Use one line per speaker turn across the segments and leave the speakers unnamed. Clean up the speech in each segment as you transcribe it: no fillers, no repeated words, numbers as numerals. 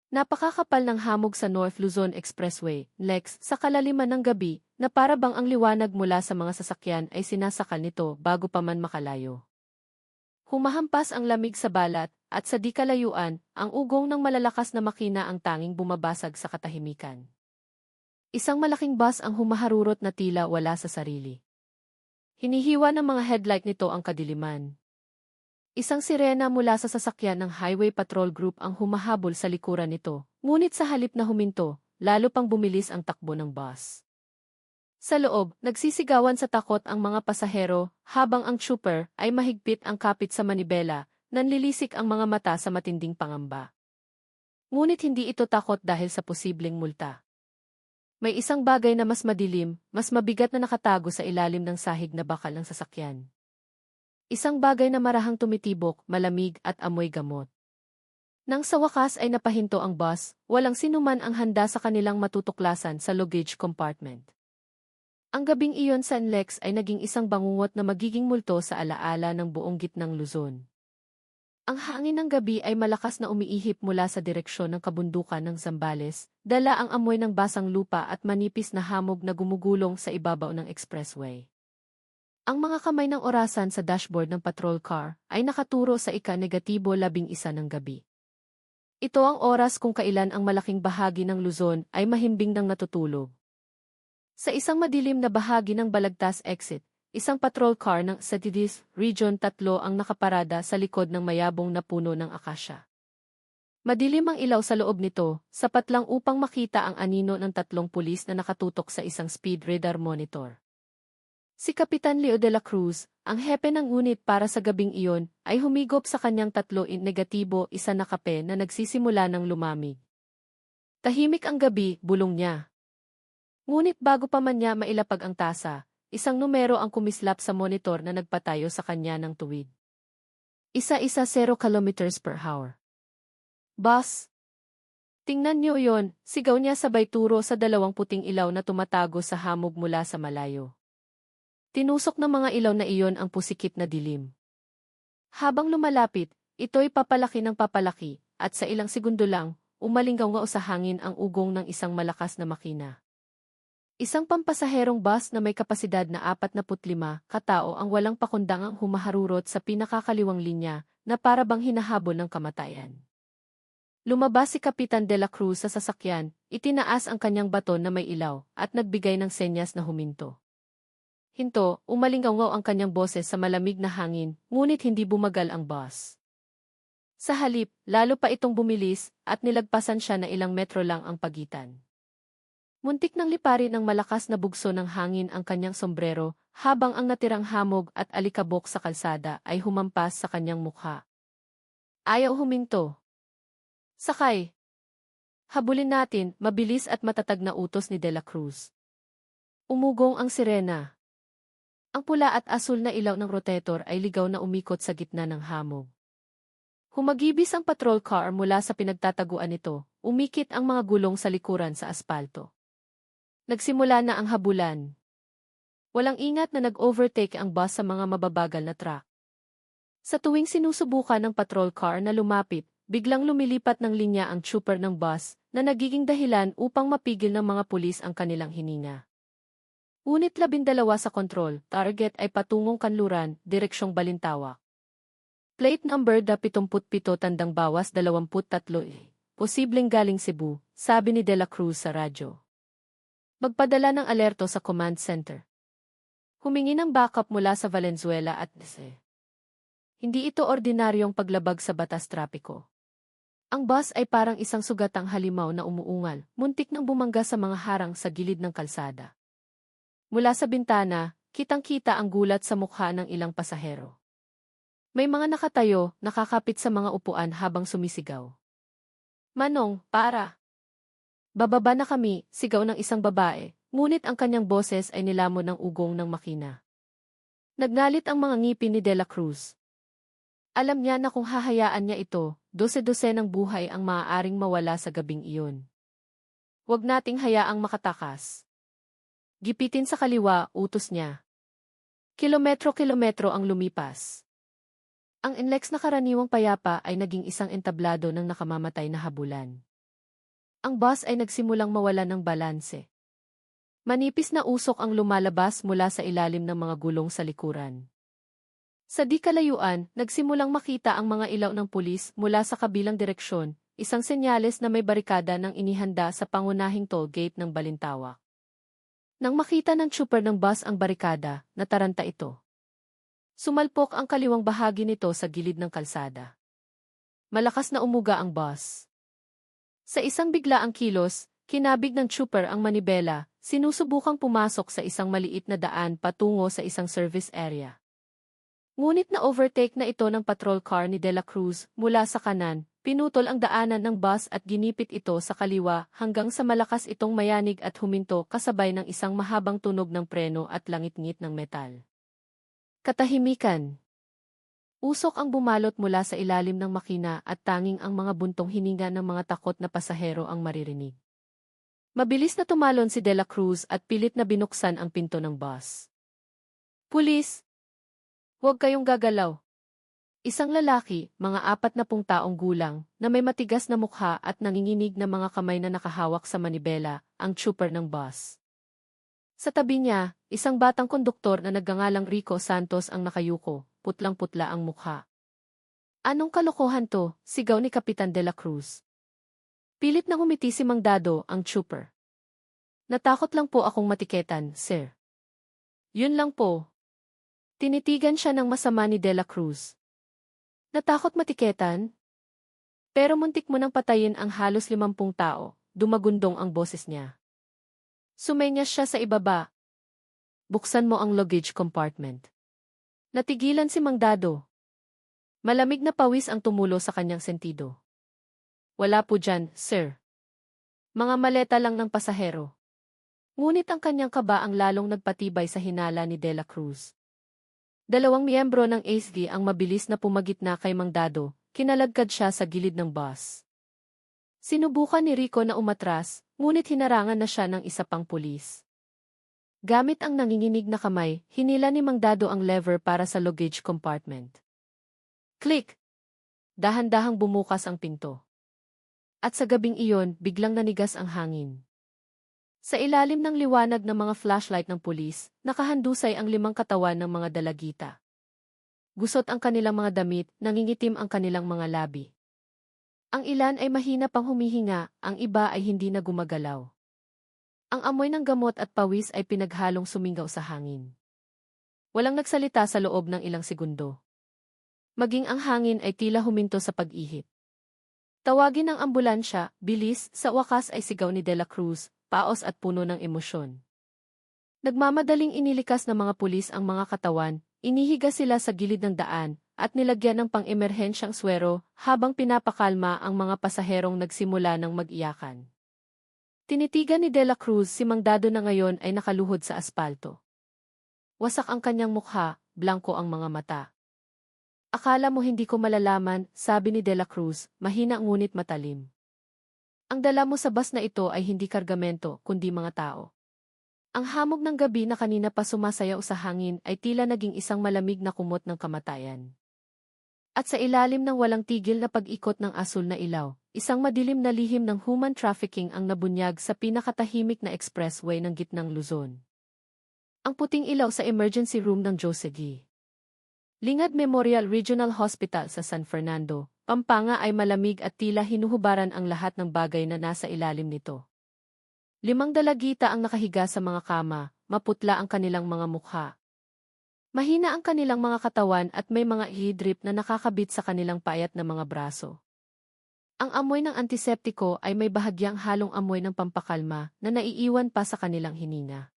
Napakakapal ng hamog sa North Luzon Expressway, NLEX, sa kalaliman ng gabi, na para bang ang liwanag mula sa mga sasakyan ay sinasakal nito bago pa man makalayo. Humahampas ang lamig sa balat, at sa di kalayuan, ang ugong ng malalakas na makina ang tanging bumabasag sa katahimikan. Isang malaking bus ang humaharurot na tila wala sa sarili. Hinihiwa ng mga headlight nito ang kadiliman. Isang sirena mula sa sasakyan ng Highway Patrol Group ang humahabol sa likuran nito, ngunit sa halip na huminto, lalo pang bumilis ang takbo ng bus. Sa loob, nagsisigawan sa takot ang mga pasahero, habang ang trooper ay mahigpit ang kapit sa manibela, nanlilisik ang mga mata sa matinding pangamba. Ngunit hindi ito takot dahil sa posibleng multa. May isang bagay na mas madilim, mas mabigat na nakatago sa ilalim ng sahig na bakal ng sasakyan. Isang bagay na marahang tumitibok, malamig at amoy gamot. Nang sa wakas ay napahinto ang bus, walang sinuman ang handa sa kanilang matutuklasan sa luggage compartment. Ang gabing iyon sa NLEX ay naging isang bangungot na magiging multo sa alaala ng buong gitnang Luzon. Ang hangin ng gabi ay malakas na umiihip mula sa direksyon ng kabundukan ng Zambales, dala ang amoy ng basang lupa at manipis na hamog na gumugulong sa ibabaw ng expressway. Ang mga kamay ng orasan sa dashboard ng patrol car ay nakaturo sa ika-11 ng gabi. Ito ang oras kung kailan ang malaking bahagi ng Luzon ay mahimbing ng natutulog. Sa isang madilim na bahagi ng Balagtas exit, isang patrol car ng Satitis Region 3 ang nakaparada sa likod ng mayabong na puno ng akasya. Madilim ang ilaw sa loob nito, sapat lang upang makita ang anino ng 3 pulis na nakatutok sa isang speed radar monitor. Si Kapitan Leo de la Cruz, ang hepe ng unit para sa gabing iyon, ay humigop sa kanyang 3 negatibo isa na kape na nagsisimula ng lumamig. Tahimik ang gabi, bulong niya. Ngunit bago pa man niya mailapag ang tasa, isang numero ang kumislap sa monitor na nagpatayo sa kanya ng tuwid. 0 km/h. Boss! Tingnan niyo yon, sigaw niya sabay turo sa 2 puting ilaw na tumatago sa hamog mula sa malayo. Tinusok ng mga ilaw na iyon ang pusikip na dilim. Habang lumalapit, ito'y papalaki ng papalaki, at sa ilang segundo lang, umalinggaw sa hangin ang ugong ng isang malakas na makina. Isang pampasaherong bus na may kapasidad na 45 katao ang walang pakundangang humaharurot sa pinakakaliwang linya na para bang hinahabol ng kamatayan. Lumabas si Kapitan de la Cruz sa sasakyan, itinaas ang kanyang baton na may ilaw, at nagbigay ng senyas na huminto. Hinto, umalinggaw ang kanyang boses sa malamig na hangin, ngunit hindi bumagal ang bus. Sa halip, lalo pa itong bumilis, at nilagpasan siya na ilang metro lang ang pagitan. Muntik nang liparin ng malakas na bugso ng hangin ang kanyang sombrero, habang ang natirang hamog at alikabok sa kalsada ay humampas sa kanyang mukha. Ayaw huminto. Sakay! Habulin natin, mabilis at matatag na utos ni De La Cruz. Umugong ang sirena. Ang pula at asul na ilaw ng rotator ay ligaw na umikot sa gitna ng hamog. Humagibis ang patrol car mula sa pinagtataguan nito, umikit ang mga gulong sa likuran sa aspalto. Nagsimula na ang habulan. Walang ingat na nag-overtake ang bus sa mga mababagal na truck. Sa tuwing sinusubukan ng patrol car na lumapit, biglang lumilipat ng linya ang trooper ng bus na nagiging dahilan upang mapigil ng mga pulis ang kanilang hininga. Ngunit 12 sa kontrol, target ay patungong Kanluran, direksyong Balintawak. Plate number 77 tandang bawas 23 posibleng galing Cebu, sabi ni De La Cruz sa radyo. Magpadala ng alerto sa command center. Humingi ng backup mula sa Valenzuela at Nese. Hindi ito ordinaryong paglabag sa batas trapiko. Ang bus ay parang isang sugatang halimaw na umuungal, muntik nang bumangga sa mga harang sa gilid ng kalsada. Mula sa bintana, kitang-kita ang gulat sa mukha ng ilang pasahero. May mga nakatayo, nakakapit sa mga upuan habang sumisigaw. Manong, para! Bababa na kami, sigaw ng isang babae, ngunit ang kanyang boses ay nilamon ng ugong ng makina. Nagnalit ang mga ngipin ni De La Cruz. Alam niya na kung hahayaan niya ito, 12 ng buhay ang maaaring mawala sa gabing iyon. Huwag nating hayaang makatakas. Gipitin sa kaliwa, utos niya. Kilometro-kilometro ang lumipas. Ang NLEX na karaniwang payapa ay naging isang entablado ng nakamamatay na habulan. Ang bus ay nagsimulang mawalan ng balanse. Manipis na usok ang lumalabas mula sa ilalim ng mga gulong sa likuran. Sa di kalayuan, nagsimulang makita ang mga ilaw ng pulis mula sa kabilang direksyon, isang senyales na may barikada ng inihanda sa pangunahing toll gate ng Balintawak. Nang makita ng trooper ng bus ang barikada, nataranta ito. Sumalpok ang kaliwang bahagi nito sa gilid ng kalsada. Malakas na umuga ang bus. Sa isang biglaang kilos, kinabig ng trooper ang manibela, sinusubukang pumasok sa isang maliit na daan patungo sa isang service area. Ngunit na-overtake na ito ng patrol car ni De La Cruz mula sa kanan, pinutol ang daanan ng bus at ginipit ito sa kaliwa hanggang sa malakas itong mayanig at huminto kasabay ng isang mahabang tunog ng preno at langit-ngit ng metal. Katahimikan. Usok ang bumalot mula sa ilalim ng makina at tanging ang mga buntong hininga ng mga takot na pasahero ang maririnig. Mabilis na tumalon si De La Cruz at pilit na binuksan ang pinto ng bus. Pulis! Huwag kayong gagalaw. Isang lalaki, mga 40 taong gulang, na may matigas na mukha at nanginginig na mga kamay na nakahawak sa manibela, ang trooper ng bus. Sa tabi niya, isang batang konduktor na nagngangalang Rico Santos ang nakayuko, putlang-putla ang mukha. Anong kalokohan to? Sigaw ni Kapitan De La Cruz. Pilit na ngumiti si Mang Dado, ang trooper. Natakot lang po akong matiketan, sir. Yun lang po. Tinitigan siya ng masama ni De La Cruz. Natakot matiketan? Pero muntik mo nang patayin ang halos 50 tao, dumagundong ang boses niya. Sumenyas siya sa ibaba. Buksan mo ang luggage compartment. Natigilan si Mang Dado. Malamig na pawis ang tumulo sa kanyang sentido. Wala po dyan, sir. Mga maleta lang ng pasahero. Ngunit ang kanyang kaba ang lalong nagpatibay sa hinala ni De La Cruz. 2 miyembro ng ASG ang mabilis na pumagitna kay Mang Dado, kinalagkad siya sa gilid ng bus. Sinubukan ni Rico na umatras, ngunit hinarangan na siya ng isa pang pulis. Gamit ang nanginginig na kamay, hinila ni Mang Dado ang lever para sa luggage compartment. Click! Dahan-dahang bumukas ang pinto. At sa gabing iyon, biglang nanigas ang hangin. Sa ilalim ng liwanag ng mga flashlight ng pulis, nakahandusay ang 5 katawan ng mga dalagita. Gusot ang kanilang mga damit, nangingitim ang kanilang mga labi. Ang ilan ay mahina pang humihinga, ang iba ay hindi na gumagalaw. Ang amoy ng gamot at pawis ay pinaghalong sumingaw sa hangin. Walang nagsalita sa loob ng ilang segundo. Maging ang hangin ay tila huminto sa pag-ihip. Tawagin ang ambulansya, bilis, sa wakas ay sigaw ni De La Cruz, paos at puno ng emosyon. Nagmamadaling inilikas ng mga pulis ang mga katawan, inihiga sila sa gilid ng daan, at nilagyan ng pang-emerhensyang swero habang pinapakalma ang mga pasaherong nagsimula ng mag-iyakan. Tinitigan ni De La Cruz si Mang Dado na ngayon ay nakaluhod sa aspalto. Wasak ang kanyang mukha, blanko ang mga mata. Akala mo hindi ko malalaman, sabi ni De La Cruz, mahina ngunit matalim. Ang dala mo sa bus na ito ay hindi kargamento, kundi mga tao. Ang hamog ng gabi na kanina pa sumasayaw sa hangin ay tila naging isang malamig na kumot ng kamatayan. At sa ilalim ng walang tigil na pag-ikot ng asul na ilaw, isang madilim na lihim ng human trafficking ang nabunyag sa pinakatahimik na expressway ng gitnang Luzon. Ang puting ilaw sa emergency room ng Josegy Lingad Memorial Regional Hospital sa San Fernando, Pampanga ay malamig at tila hinuhubaran ang lahat ng bagay na nasa ilalim nito. 5 dalagita ang nakahiga sa mga kama, maputla ang kanilang mga mukha. Mahina ang kanilang mga katawan at may mga ihidrip na nakakabit sa kanilang payat na mga braso. Ang amoy ng antiseptiko ay may bahagyang halong amoy ng pampakalma na naiiwan pa sa kanilang hininga.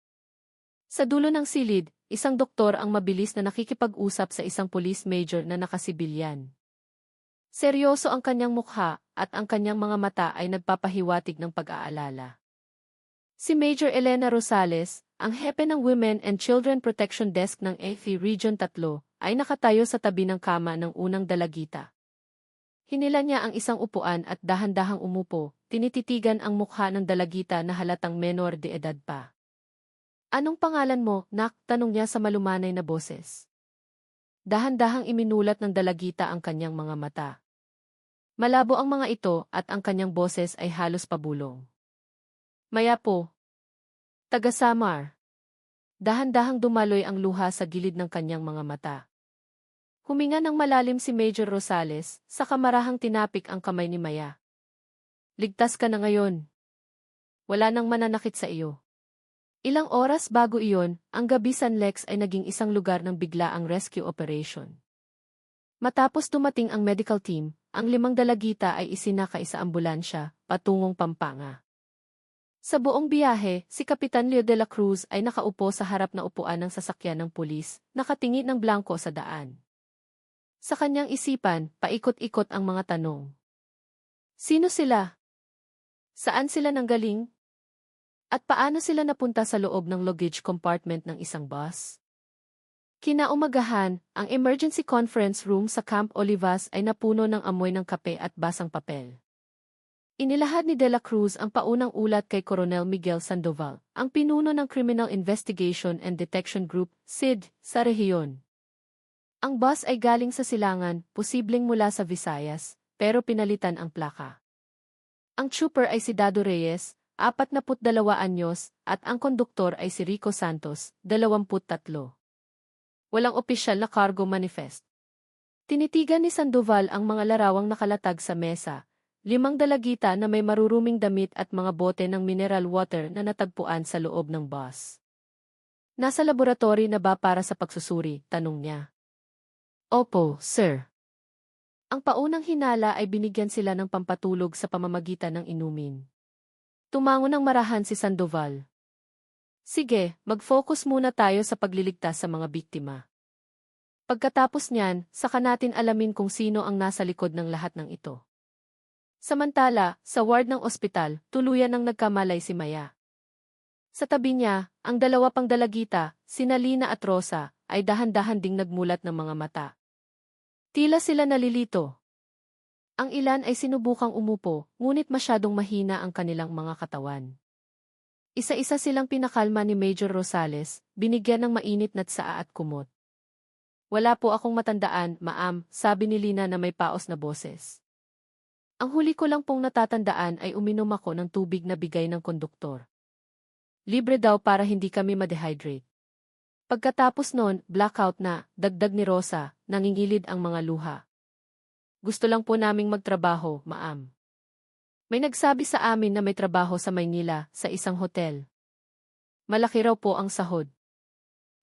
Sa dulo ng silid, isang doktor ang mabilis na nakikipag-usap sa isang police major na nakasibilyan. Seryoso ang kanyang mukha at ang kanyang mga mata ay nagpapahiwatig ng pag-aalala. Si Major Elena Rosales, ang hepe ng Women and Children Protection Desk ng AFI Region 3, ay nakatayo sa tabi ng kama ng unang dalagita. Hinila niya ang isang upuan at dahan-dahang umupo, tinititigan ang mukha ng dalagita na halatang menor de edad pa. Anong pangalan mo, nak? Tanong niya sa malumanay na boses. Dahan-dahang iminulat ng dalagita ang kanyang mga mata. Malabo ang mga ito at ang kanyang boses ay halos pabulong. Maya po. Taga Samar. Dahan-dahang dumaloy ang luha sa gilid ng kanyang mga mata. Huminga ng malalim si Major Rosales, sa kamarahang tinapik ang kamay ni Maya. Ligtas ka na ngayon. Wala nang mananakit sa iyo. Ilang oras bago iyon, ang gabi San Lex ay naging isang lugar ng biglaang rescue operation. Matapos dumating ang medical team, ang 5 dalagita ay isinakay sa ambulansya, patungong Pampanga. Sa buong biyahe, si Kapitan Leo de la Cruz ay nakaupo sa harap na upuan ng sasakyan ng pulis, nakatingin ng blanko sa daan. Sa kanyang isipan, paikot-ikot ang mga tanong. Sino sila? Saan sila nanggaling? At paano sila napunta sa loob ng luggage compartment ng isang bus? Kinaumagahan, ang emergency conference room sa Camp Olivas ay napuno ng amoy ng kape at basang papel. Inilahad ni De La Cruz ang paunang ulat kay Coronel Miguel Sandoval, ang pinuno ng Criminal Investigation and Detection Group, CID, sa rehiyon. Ang bus ay galing sa Silangan, posibleng mula sa Visayas, pero pinalitan ang plaka. Ang trooper ay si Dado Reyes, 42 anyos, at ang konduktor ay si Rico Santos, 23. Walang opisyal na cargo manifest. Tinitigan ni Sandoval ang mga larawang nakalatag sa mesa, 5 dalagita na may maruruming damit at mga bote ng mineral water na natagpuan sa loob ng bus. Nasa laboratory na ba para sa pagsusuri? Tanong niya. Opo, sir. Ang paunang hinala ay binigyan sila ng pampatulog sa pamamagitan ng inumin. Tumango ng marahan si Sandoval. Sige, mag-focus muna tayo sa pagliligtas sa mga biktima. Pagkatapos niyan, saka natin alamin kung sino ang nasa likod ng lahat ng ito. Samantala, sa ward ng ospital, tuluyan ng nagkamalay si Maya. Sa tabi niya, ang 2 pang dalagita, sina Lina at Rosa, ay dahan-dahan ding nagmulat ng mga mata. Tila sila nalilito. Ang ilan ay sinubukang umupo, ngunit masyadong mahina ang kanilang mga katawan. Isa-isa silang pinakalma ni Major Rosales, binigyan ng mainit na tsaa at kumot. Wala po akong matandaan, ma'am, sabi ni Lina na may paos na boses. Ang huli ko lang pong natatandaan ay uminom ako ng tubig na bigay ng konduktor. Libre daw para hindi kami ma-dehydrate. Pagkatapos nun, blackout na, dagdag ni Rosa, nangingilid ang mga luha. Gusto lang po naming magtrabaho, ma'am. May nagsabi sa amin na may trabaho sa Maynila, sa isang hotel. Malaki raw po ang sahod.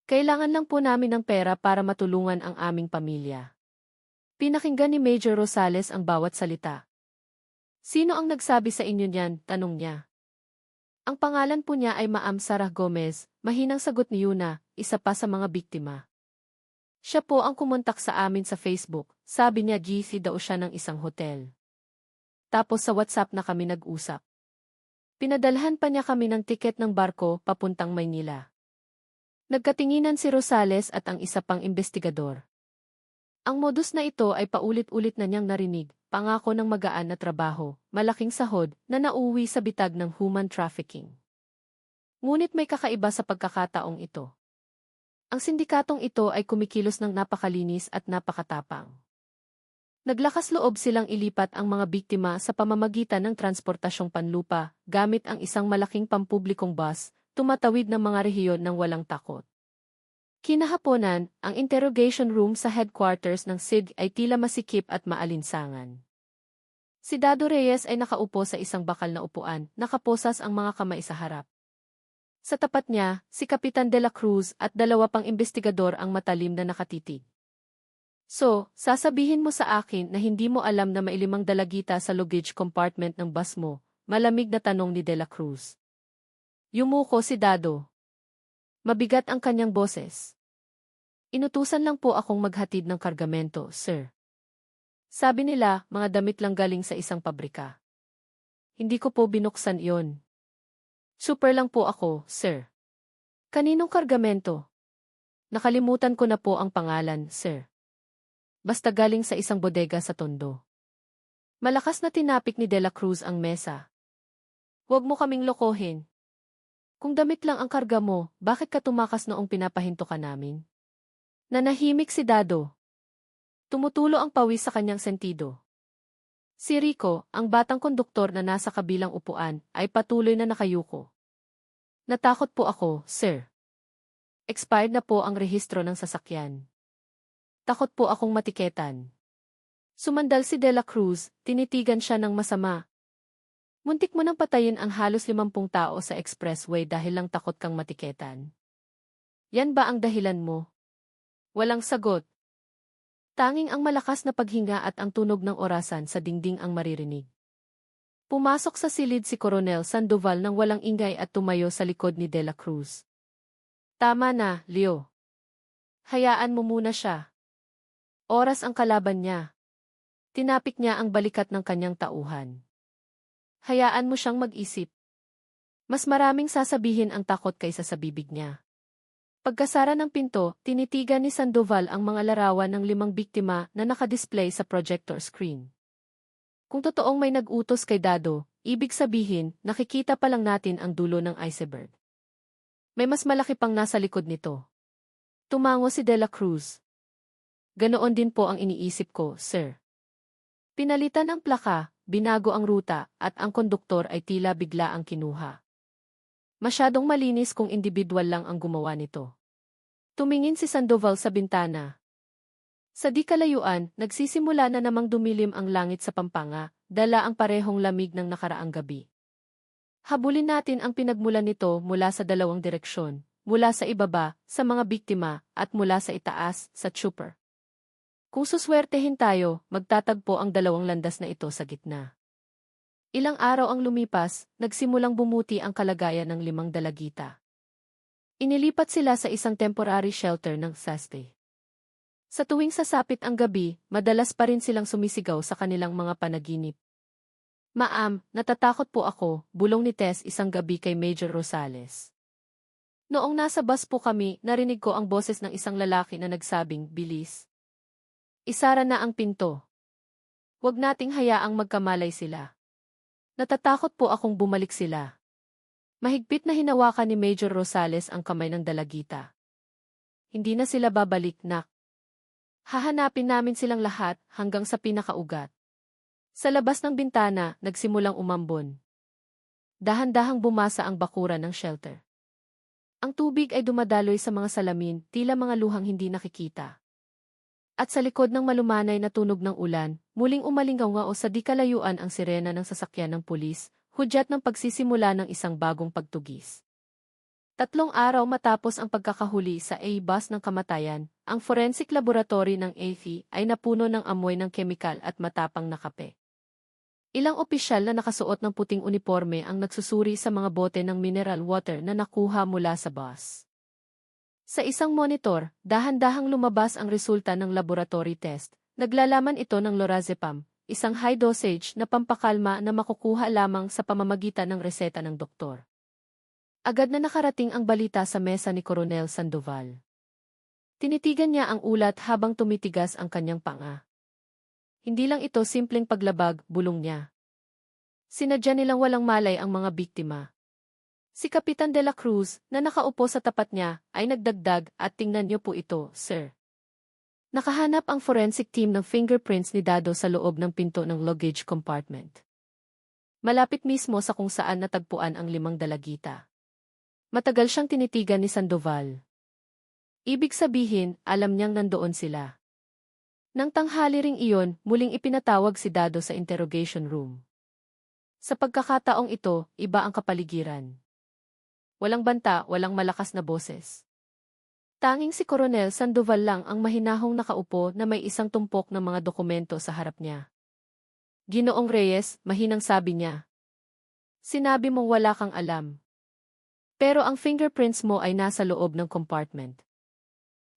Kailangan lang po namin ng pera para matulungan ang aming pamilya. Pinakinggan ni Major Rosales ang bawat salita. Sino ang nagsabi sa inyo niyan? Tanong niya. Ang pangalan po niya ay Ma'am Sarah Gomez, mahinang sagot ni Yuna, isa pa sa mga biktima. Siya po ang kumontak sa amin sa Facebook, sabi niya GC daw siya ng isang hotel. Tapos sa WhatsApp na kami nag-usap. Pinadalhan pa niya kami ng tiket ng barko papuntang Maynila. Nagkatinginan si Rosales at ang isa pang investigador. Ang modus na ito ay paulit-ulit na niyang narinig, pangako ng magaan na trabaho, malaking sahod, na nauwi sa bitag ng human trafficking. Ngunit may kakaiba sa pagkakataong ito. Ang sindikatong ito ay kumikilos ng napakalinis at napakatapang. Naglakas loob silang ilipat ang mga biktima sa pamamagitan ng transportasyong panlupa, gamit ang isang malaking pampublikong bus, tumatawid ng mga rehiyon ng walang takot. Kinahaponan, ang interrogation room sa headquarters ng SID ay tila masikip at maalinsangan. Si Dado Reyes ay nakaupo sa isang bakal na upuan, nakaposas ang mga kamay sa harap. Sa tapat niya, si Kapitan de la Cruz at 2 pang investigador ang matalim na nakatitig. So, sasabihin mo sa akin na hindi mo alam na may 5 dalagita sa luggage compartment ng bus mo, malamig na tanong ni de la Cruz. Yumuko si Dado. Mabigat ang kanyang boses. Inutusan lang po akong maghatid ng kargamento, sir. Sabi nila, mga damit lang galing sa isang pabrika. Hindi ko po binuksan iyon. Super lang po ako, sir. Kaninong kargamento? Nakalimutan ko na po ang pangalan, sir. Basta galing sa isang bodega sa Tondo. Malakas na tinapik ni De La Cruz ang mesa. Huwag mo kaming lokohin. Kung damit lang ang karga mo, bakit ka tumakas noong pinapahinto ka namin? Nanahimik si Dado. Tumutulo ang pawis sa kanyang sentido. Si Rico, ang batang konduktor na nasa kabilang upuan, ay patuloy na nakayuko. Natakot po ako, sir. Expired na po ang rehistro ng sasakyan. Takot po akong matiketan. Sumandal si De La Cruz, tinitigan siya ng masama. Muntik mo nang patayin ang halos 50 tao sa expressway dahil lang takot kang matiketan. Yan ba ang dahilan mo? Walang sagot. Tanging ang malakas na paghinga at ang tunog ng orasan sa dingding ang maririnig. Pumasok sa silid si Coronel Sandoval nang walang ingay at tumayo sa likod ni De La Cruz. Tama na, Leo. Hayaan mo muna siya. Oras ang kalaban niya. Tinapik niya ang balikat ng kanyang tauhan. Hayaan mo siyang mag-isip. Mas maraming sasabihin ang takot kaysa sa bibig niya. Pagkasara ng pinto, tinitigan ni Sandoval ang mga larawan ng 5 biktima na nakadisplay sa projector screen. Kung totoong may nag-utos kay Dado, ibig sabihin, nakikita pa lang natin ang dulo ng iceberg. May mas malaki pang nasa likod nito. Tumango si De La Cruz. Ganoon din po ang iniisip ko, sir. Pinalitan ang plaka, binago ang ruta, at ang konduktor ay tila bigla ang kinuha. Masyadong malinis kung individual lang ang gumawa nito. Tumingin si Sandoval sa bintana. Sa di kalayuan, nagsisimula na namang dumilim ang langit sa Pampanga, dala ang parehong lamig ng nakaraang gabi. Habulin natin ang pinagmulan nito mula sa 2 direksyon, mula sa ibaba, sa mga biktima, at mula sa itaas, sa chopper. Kung suswertehin tayo, magtatagpo ang 2 landas na ito sa gitna. Ilang araw ang lumipas, nagsimulang bumuti ang kalagayan ng 5 dalagita. Inilipat sila sa isang temporary shelter ng Saste. Sa tuwing sasapit ang gabi, madalas pa rin silang sumisigaw sa kanilang mga panaginip. Ma'am, natatakot po ako, bulong ni Tess isang gabi kay Major Rosales. Noong nasa bus po kami, narinig ko ang boses ng isang lalaki na nagsabing, bilis. Isara na ang pinto. Huwag nating hayaang magkamalay sila. Natatakot po akong bumalik sila. Mahigpit na hinawakan ni Major Rosales ang kamay ng dalagita. Hindi na sila babalik, nak. Hahanapin namin silang lahat hanggang sa pinakaugat. Sa labas ng bintana, nagsimulang umambon. Dahan-dahang bumasa ang bakuran ng shelter. Ang tubig ay dumadaloy sa mga salamin, tila mga luhang hindi nakikita. At sa likod ng malumanay na tunog ng ulan, muling umalinggaw sa di kalayuan ang sirena ng sasakyan ng pulis, hudyat ng pagsisimula ng isang bagong pagtugis. 3 araw matapos ang pagkakahuli sa A-bus ng kamatayan, ang forensic laboratory ng AFI ay napuno ng amoy ng kemikal at matapang na kape. Ilang opisyal na nakasuot ng puting uniforme ang nagsusuri sa mga bote ng mineral water na nakuha mula sa bus. Sa isang monitor, dahan-dahang lumabas ang resulta ng laboratory test. Naglalaman ito ng lorazepam, isang high dosage na pampakalma na makukuha lamang sa pamamagitan ng reseta ng doktor. Agad na nakarating ang balita sa mesa ni Coronel Sandoval. Tinitigan niya ang ulat habang tumitigas ang kanyang panga. Hindi lang ito simpleng paglabag, bulong niya. Sinadya nilang walang malay ang mga biktima. Si Kapitan De La Cruz, na nakaupo sa tapat niya, ay nagdagdag at tingnan niyo po ito, sir. Nakahanap ang forensic team ng fingerprints ni Dado sa loob ng pinto ng luggage compartment. Malapit mismo sa kung saan natagpuan ang 5 dalagita. Matagal siyang tinitigan ni Sandoval. Ibig sabihin, alam niyang nandoon sila. Nang tanghali ring iyon, muling ipinatawag si Dado sa interrogation room. Sa pagkakataong ito, iba ang kapaligiran. Walang banta, walang malakas na boses. Tanging si Coronel Sandoval lang ang mahinahong nakaupo na may isang tumpok ng mga dokumento sa harap niya. Ginoong Reyes, mahinang sabi niya. Sinabi mong wala kang alam. Pero ang fingerprints mo ay nasa loob ng compartment.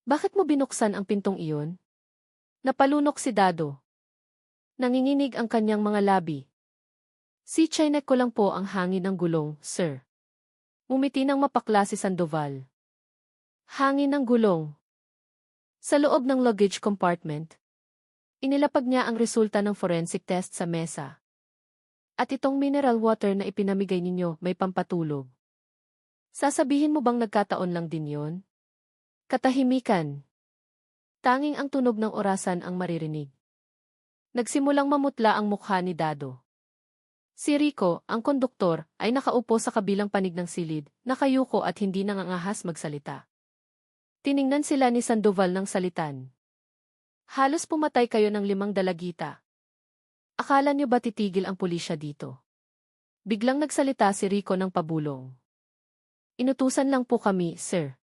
Bakit mo binuksan ang pintong iyon? Napalunok si Dado. Nanginginig ang kanyang mga labi. Si Chinek ko lang po ang hangin ng gulong, sir. Umiti ng mapakla si Sandoval. Hangin ng gulong. Sa loob ng luggage compartment, inilapag niya ang resulta ng forensic test sa mesa. At itong mineral water na ipinamigay ninyo may pampatulog. Sasabihin mo bang nagkataon lang din yon? Katahimikan. Tanging ang tunog ng orasan ang maririnig. Nagsimulang mamutla ang mukha ni Dado. Si Rico, ang konduktor, ay nakaupo sa kabilang panig ng silid, nakayuko at hindi nangangahas magsalita. Tiningnan sila ni Sandoval ng salitan. Halos pumatay kayo ng 5 dalagita. Akala niyo ba titigil ang pulisya dito? Biglang nagsalita si Rico ng pabulong. Inutusan lang po kami, sir.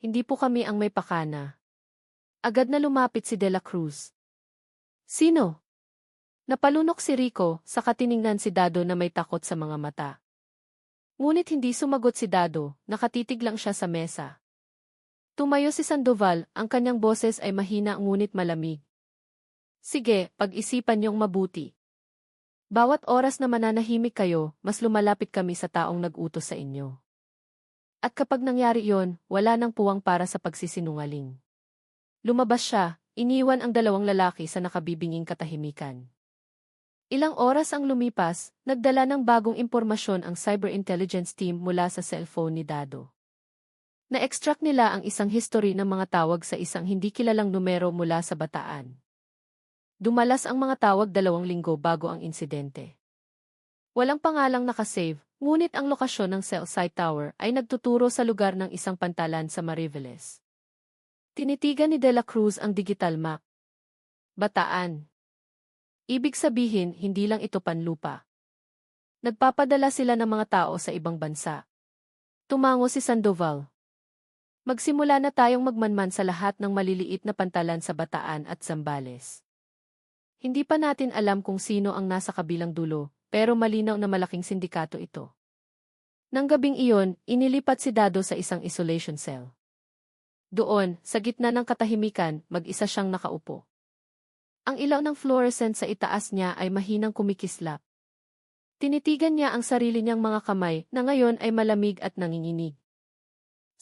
Hindi po kami ang may pakana. Agad na lumapit si De La Cruz. Sino? Napalunok si Rico, saka tiningnan si Dado na may takot sa mga mata. Ngunit hindi sumagot si Dado, nakatitig lang siya sa mesa. Tumayo si Sandoval, ang kanyang boses ay mahina ngunit malamig. Sige, pag-isipan niyong mabuti. Bawat oras na mananahimik kayo, mas lumalapit kami sa taong nag-utos sa inyo. At kapag nangyari yon, wala nang puwang para sa pagsisinungaling. Lumabas siya, iniwan ang 2 lalaki sa nakabibinging katahimikan. Ilang oras ang lumipas, nagdala ng bagong impormasyon ang cyber intelligence team mula sa cellphone ni Dado. Na-extract nila ang isang history ng mga tawag sa isang hindi kilalang numero mula sa Bataan. Dumalas ang mga tawag 2 linggo bago ang insidente. Walang pangalang nakasave, ngunit ang lokasyon ng cell site tower ay nagtuturo sa lugar ng isang pantalan sa Mariveles. Tinitigan ni De La Cruz ang digital map. Bataan. Ibig sabihin, hindi lang ito panlupa. Nagpapadala sila ng mga tao sa ibang bansa. Tumango si Sandoval. Magsimula na tayong magmanman sa lahat ng maliliit na pantalan sa Bataan at Zambales. Hindi pa natin alam kung sino ang nasa kabilang dulo, pero malinaw na malaking sindikato ito. Nang gabing iyon, inilipat si Dado sa isang isolation cell. Doon, sa gitna ng katahimikan, mag-isa siyang nakaupo. Ang ilaw ng fluorescent sa itaas niya ay mahinang kumikislap. Tinitigan niya ang sarili niyang mga kamay na ngayon ay malamig at nanginginig.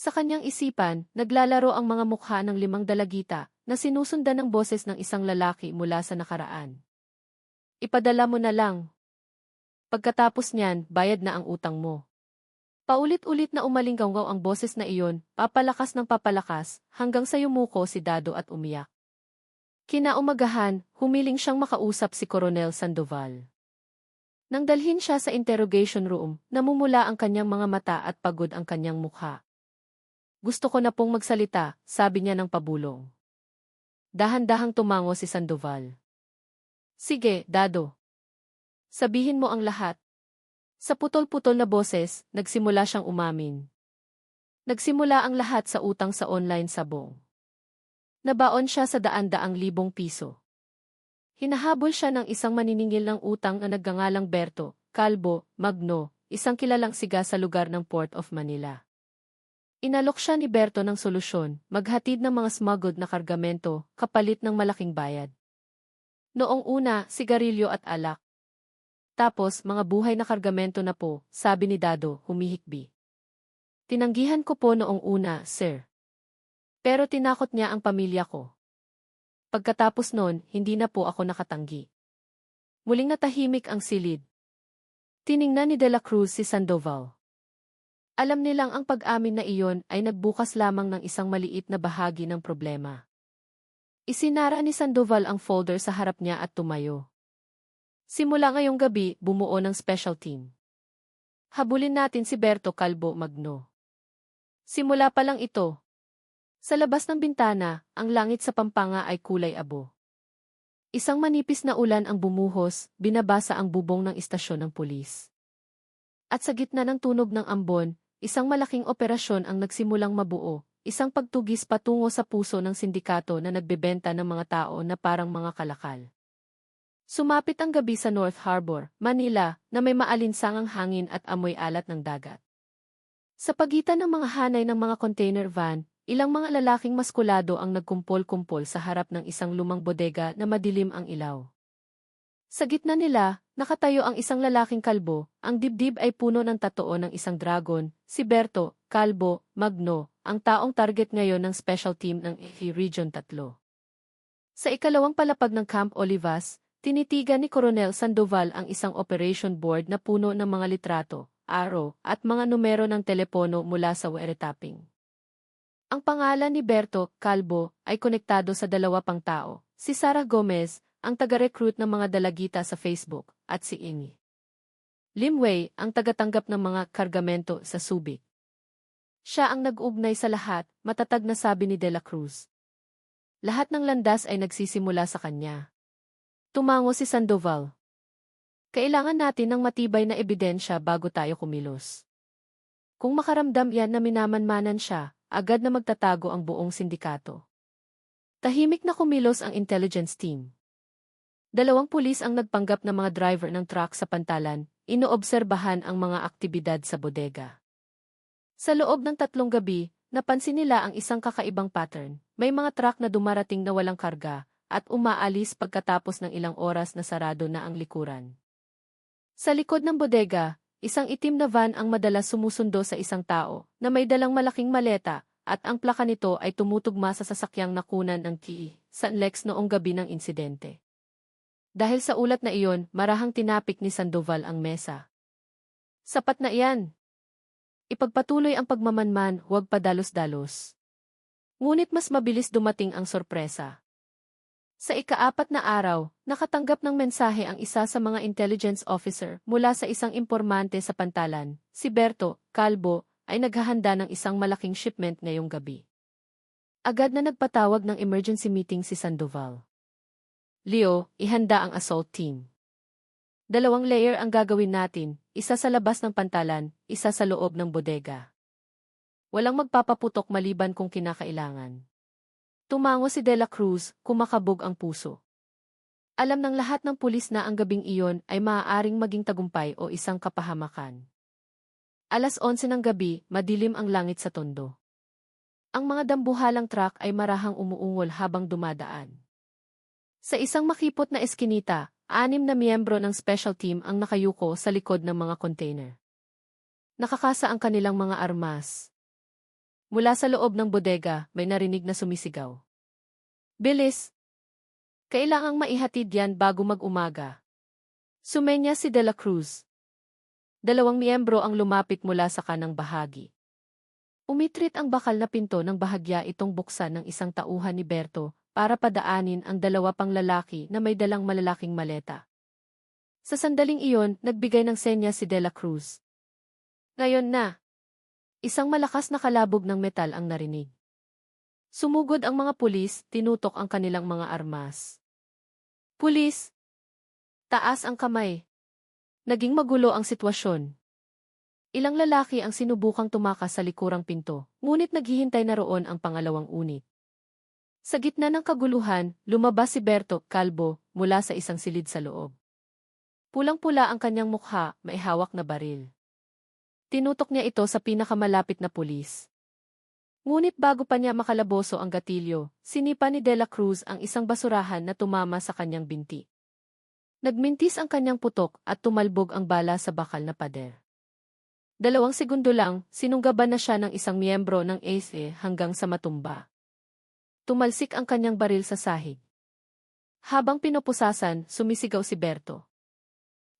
Sa kanyang isipan, naglalaro ang mga mukha ng 5 dalagita na sinusundan ng boses ng isang lalaki mula sa nakaraan. Ipadala mo na lang. Pagkatapos niyan, bayad na ang utang mo. Paulit-ulit na umalinggaw ang boses na iyon, papalakas ng papalakas, hanggang sa yumuko si Dado at umiyak. Kinaumagahan, humiling siyang makausap si Coronel Sandoval. Nang dalhin siya sa interrogation room, namumula ang kanyang mga mata at pagod ang kanyang mukha. Gusto ko na pong magsalita, sabi niya ng pabulong. Dahan-dahang tumango si Sandoval. Sige, Dado. Sabihin mo ang lahat. Sa putol-putol na boses, nagsimula siyang umamin. Nagsimula ang lahat sa utang sa online sabong. Nabaon siya sa 100,000 piso. Hinahabol siya ng isang maniningil ng utang na nagngangalang Berto, Calvo, Magno, isang kilalang siga sa lugar ng Port of Manila. Inalok siya ni Berto ng solusyon, maghatid ng mga smuggled na kargamento, kapalit ng malaking bayad. Noong una, sigarilyo at alak. Tapos, mga buhay na kargamento na po, sabi ni Dado, humihikbi. Tinanggihan ko po noong una, sir. Pero tinakot niya ang pamilya ko. Pagkatapos noon, hindi na po ako nakatanggi. Muling natahimik ang silid. Tiningnan ni De La Cruz si Sandoval. Alam nilang ang pag-amin na iyon ay nagbukas lamang ng isang maliit na bahagi ng problema. Isinara ni Sandoval ang folder sa harap niya at tumayo. Simula ngayong gabi, bumuo ng special team. Habulin natin si Berto Calvo Magno. Simula pa lang ito. Sa labas ng bintana, ang langit sa Pampanga ay kulay abo. Isang manipis na ulan ang bumuhos, binabasa ang bubong ng istasyon ng pulis. At sa gitna ng tunog ng ambon, isang malaking operasyon ang nagsimulang mabuo, isang pagtugis patungo sa puso ng sindikato na nagbebenta ng mga tao na parang mga kalakal. Sumapit ang gabi sa North Harbor, Manila, na may maalinsangang hangin at amoy alat ng dagat. Sa pagitan ng mga hanay ng mga container van, ilang mga lalaking maskulado ang nagkumpol-kumpol sa harap ng isang lumang bodega na madilim ang ilaw. Sa gitna nila, nakatayo ang isang lalaking kalbo, ang dibdib ay puno ng tatoo ng isang dragon, si Berto Calvo Magno, ang taong target ngayon ng special team ng Region 3. Sa ikalawang palapag ng Camp Olivas, tinitigan ni Coronel Sandoval ang isang operation board na puno ng mga litrato, araw, at mga numero ng telepono mula sa wiretapping. Ang pangalan ni Berto Calvo ay konektado sa 2 pang tao, si Sara Gomez, ang taga-recruit ng mga dalagita sa Facebook, at si Ing Lim Wei, ang tagatanggap ng mga kargamento sa Subic. Siya ang nag-ugnay sa lahat, matatag na sabi ni De La Cruz. Lahat ng landas ay nagsisimula sa kanya. Tumango si Sandoval. Kailangan natin ng matibay na ebidensya bago tayo kumilos. Kung makaramdam yan na minamanmanan siya, agad na magtatago ang buong sindikato. Tahimik na kumilos ang intelligence team. 2 pulis ang nagpanggap na mga driver ng truck sa pantalan, inoobserbahan ang mga aktibidad sa bodega. Sa loob ng 3 gabi, napansin nila ang isang kakaibang pattern. May mga truck na dumarating na walang karga at umaalis pagkatapos ng ilang oras na sarado na ang likuran. Sa likod ng bodega, isang itim na van ang madalas sumusundo sa isang tao na may dalang malaking maleta at ang plaka nito ay tumutugma sa sasakyang nakunan ng San Lex noong gabi ng insidente. Dahil sa ulat na iyon, marahang tinapik ni Sandoval ang mesa. Sapat na iyan. Ipagpatuloy ang pagmamanman, huwag padalos-dalos. Ngunit mas mabilis dumating ang sorpresa. Sa ika-4 na araw, nakatanggap ng mensahe ang isa sa mga intelligence officer mula sa isang impormante sa pantalan, si Berto Calvo, ay naghahanda ng isang malaking shipment ngayong gabi. Agad na nagpatawag ng emergency meeting si Sandoval. Leo, ihanda ang assault team. 2 layer ang gagawin natin, isa sa labas ng pantalan, isa sa loob ng bodega. Walang magpapaputok maliban kung kinakailangan. Tumango si De La Cruz, kumakabog ang puso. Alam ng lahat ng pulis na ang gabing iyon ay maaaring maging tagumpay o isang kapahamakan. 11:00 ng gabi, madilim ang langit sa tondo. Ang mga dambuhalang truck ay marahang umuungol habang dumadaan. Sa isang makipot na eskinita, 6 na miyembro ng special team ang nakayuko sa likod ng mga container. Nakakasa ang kanilang mga armas. Mula sa loob ng bodega, may narinig na sumisigaw. Bilis! Kailangang maihatid yan bago mag-umaga. Sumenya si De La Cruz. 2 miyembro ang lumapit mula sa kanang bahagi. Umitrit ang bakal na pinto ng bahagya itong buksan ng isang tauhan ni Berto, para padaanin ang 2 pang lalaki na may dalang malalaking maleta. Sa sandaling iyon, nagbigay ng senya si De La Cruz. Ngayon na. Isang malakas na kalabog ng metal ang narinig. Sumugod ang mga pulis, tinutok ang kanilang mga armas. Pulis! Taas ang kamay. Naging magulo ang sitwasyon. Ilang lalaki ang sinubukang tumakas sa likurang pinto, ngunit naghihintay na roon ang pangalawang unit. Sa gitna ng kaguluhan, lumabas si Berto Calvo mula sa isang silid sa loob. Pulang-pula ang kanyang mukha, may hawak na baril. Tinutok niya ito sa pinakamalapit na pulis. Ngunit bago pa niya makalaboso ang gatilyo, sinipa ni De La Cruz ang isang basurahan na tumama sa kanyang binti. Nagmintis ang kanyang putok at tumalbog ang bala sa bakal na pader. 2 segundo lang, sinunggaban na siya ng isang miyembro ng ASE hanggang sa matumba. Tumalsik ang kanyang baril sa sahig. Habang pinupusasan, sumisigaw si Berto.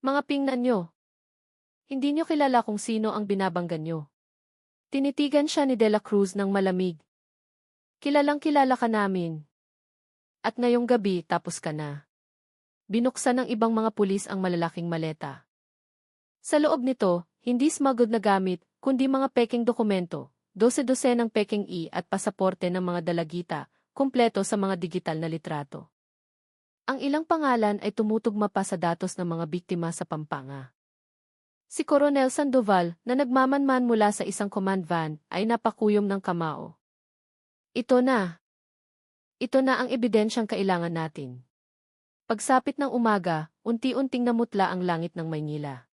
Mga pingnan nyo. Hindi nyo kilala kung sino ang binabanggan nyo. Tinitigan siya ni De La Cruz ng malamig. Kilalang kilala ka namin. At ngayong gabi tapos ka na. Binuksan ng ibang mga pulis ang malalaking maleta. Sa loob nito, hindi smuggled na gamit, kundi mga peking dokumento. 12 ng peking at pasaporte ng mga dalagita, kumpleto sa mga digital na litrato. Ang ilang pangalan ay tumutugma pa sa datos ng mga biktima sa Pampanga. Si Coronel Sandoval, na nagmamanman mula sa isang command van, ay napakuyom ng kamao. Ito na. Ito na ang ebidensyang kailangan natin. Pagsapit ng umaga, unti-unting namutla ang langit ng Maynila.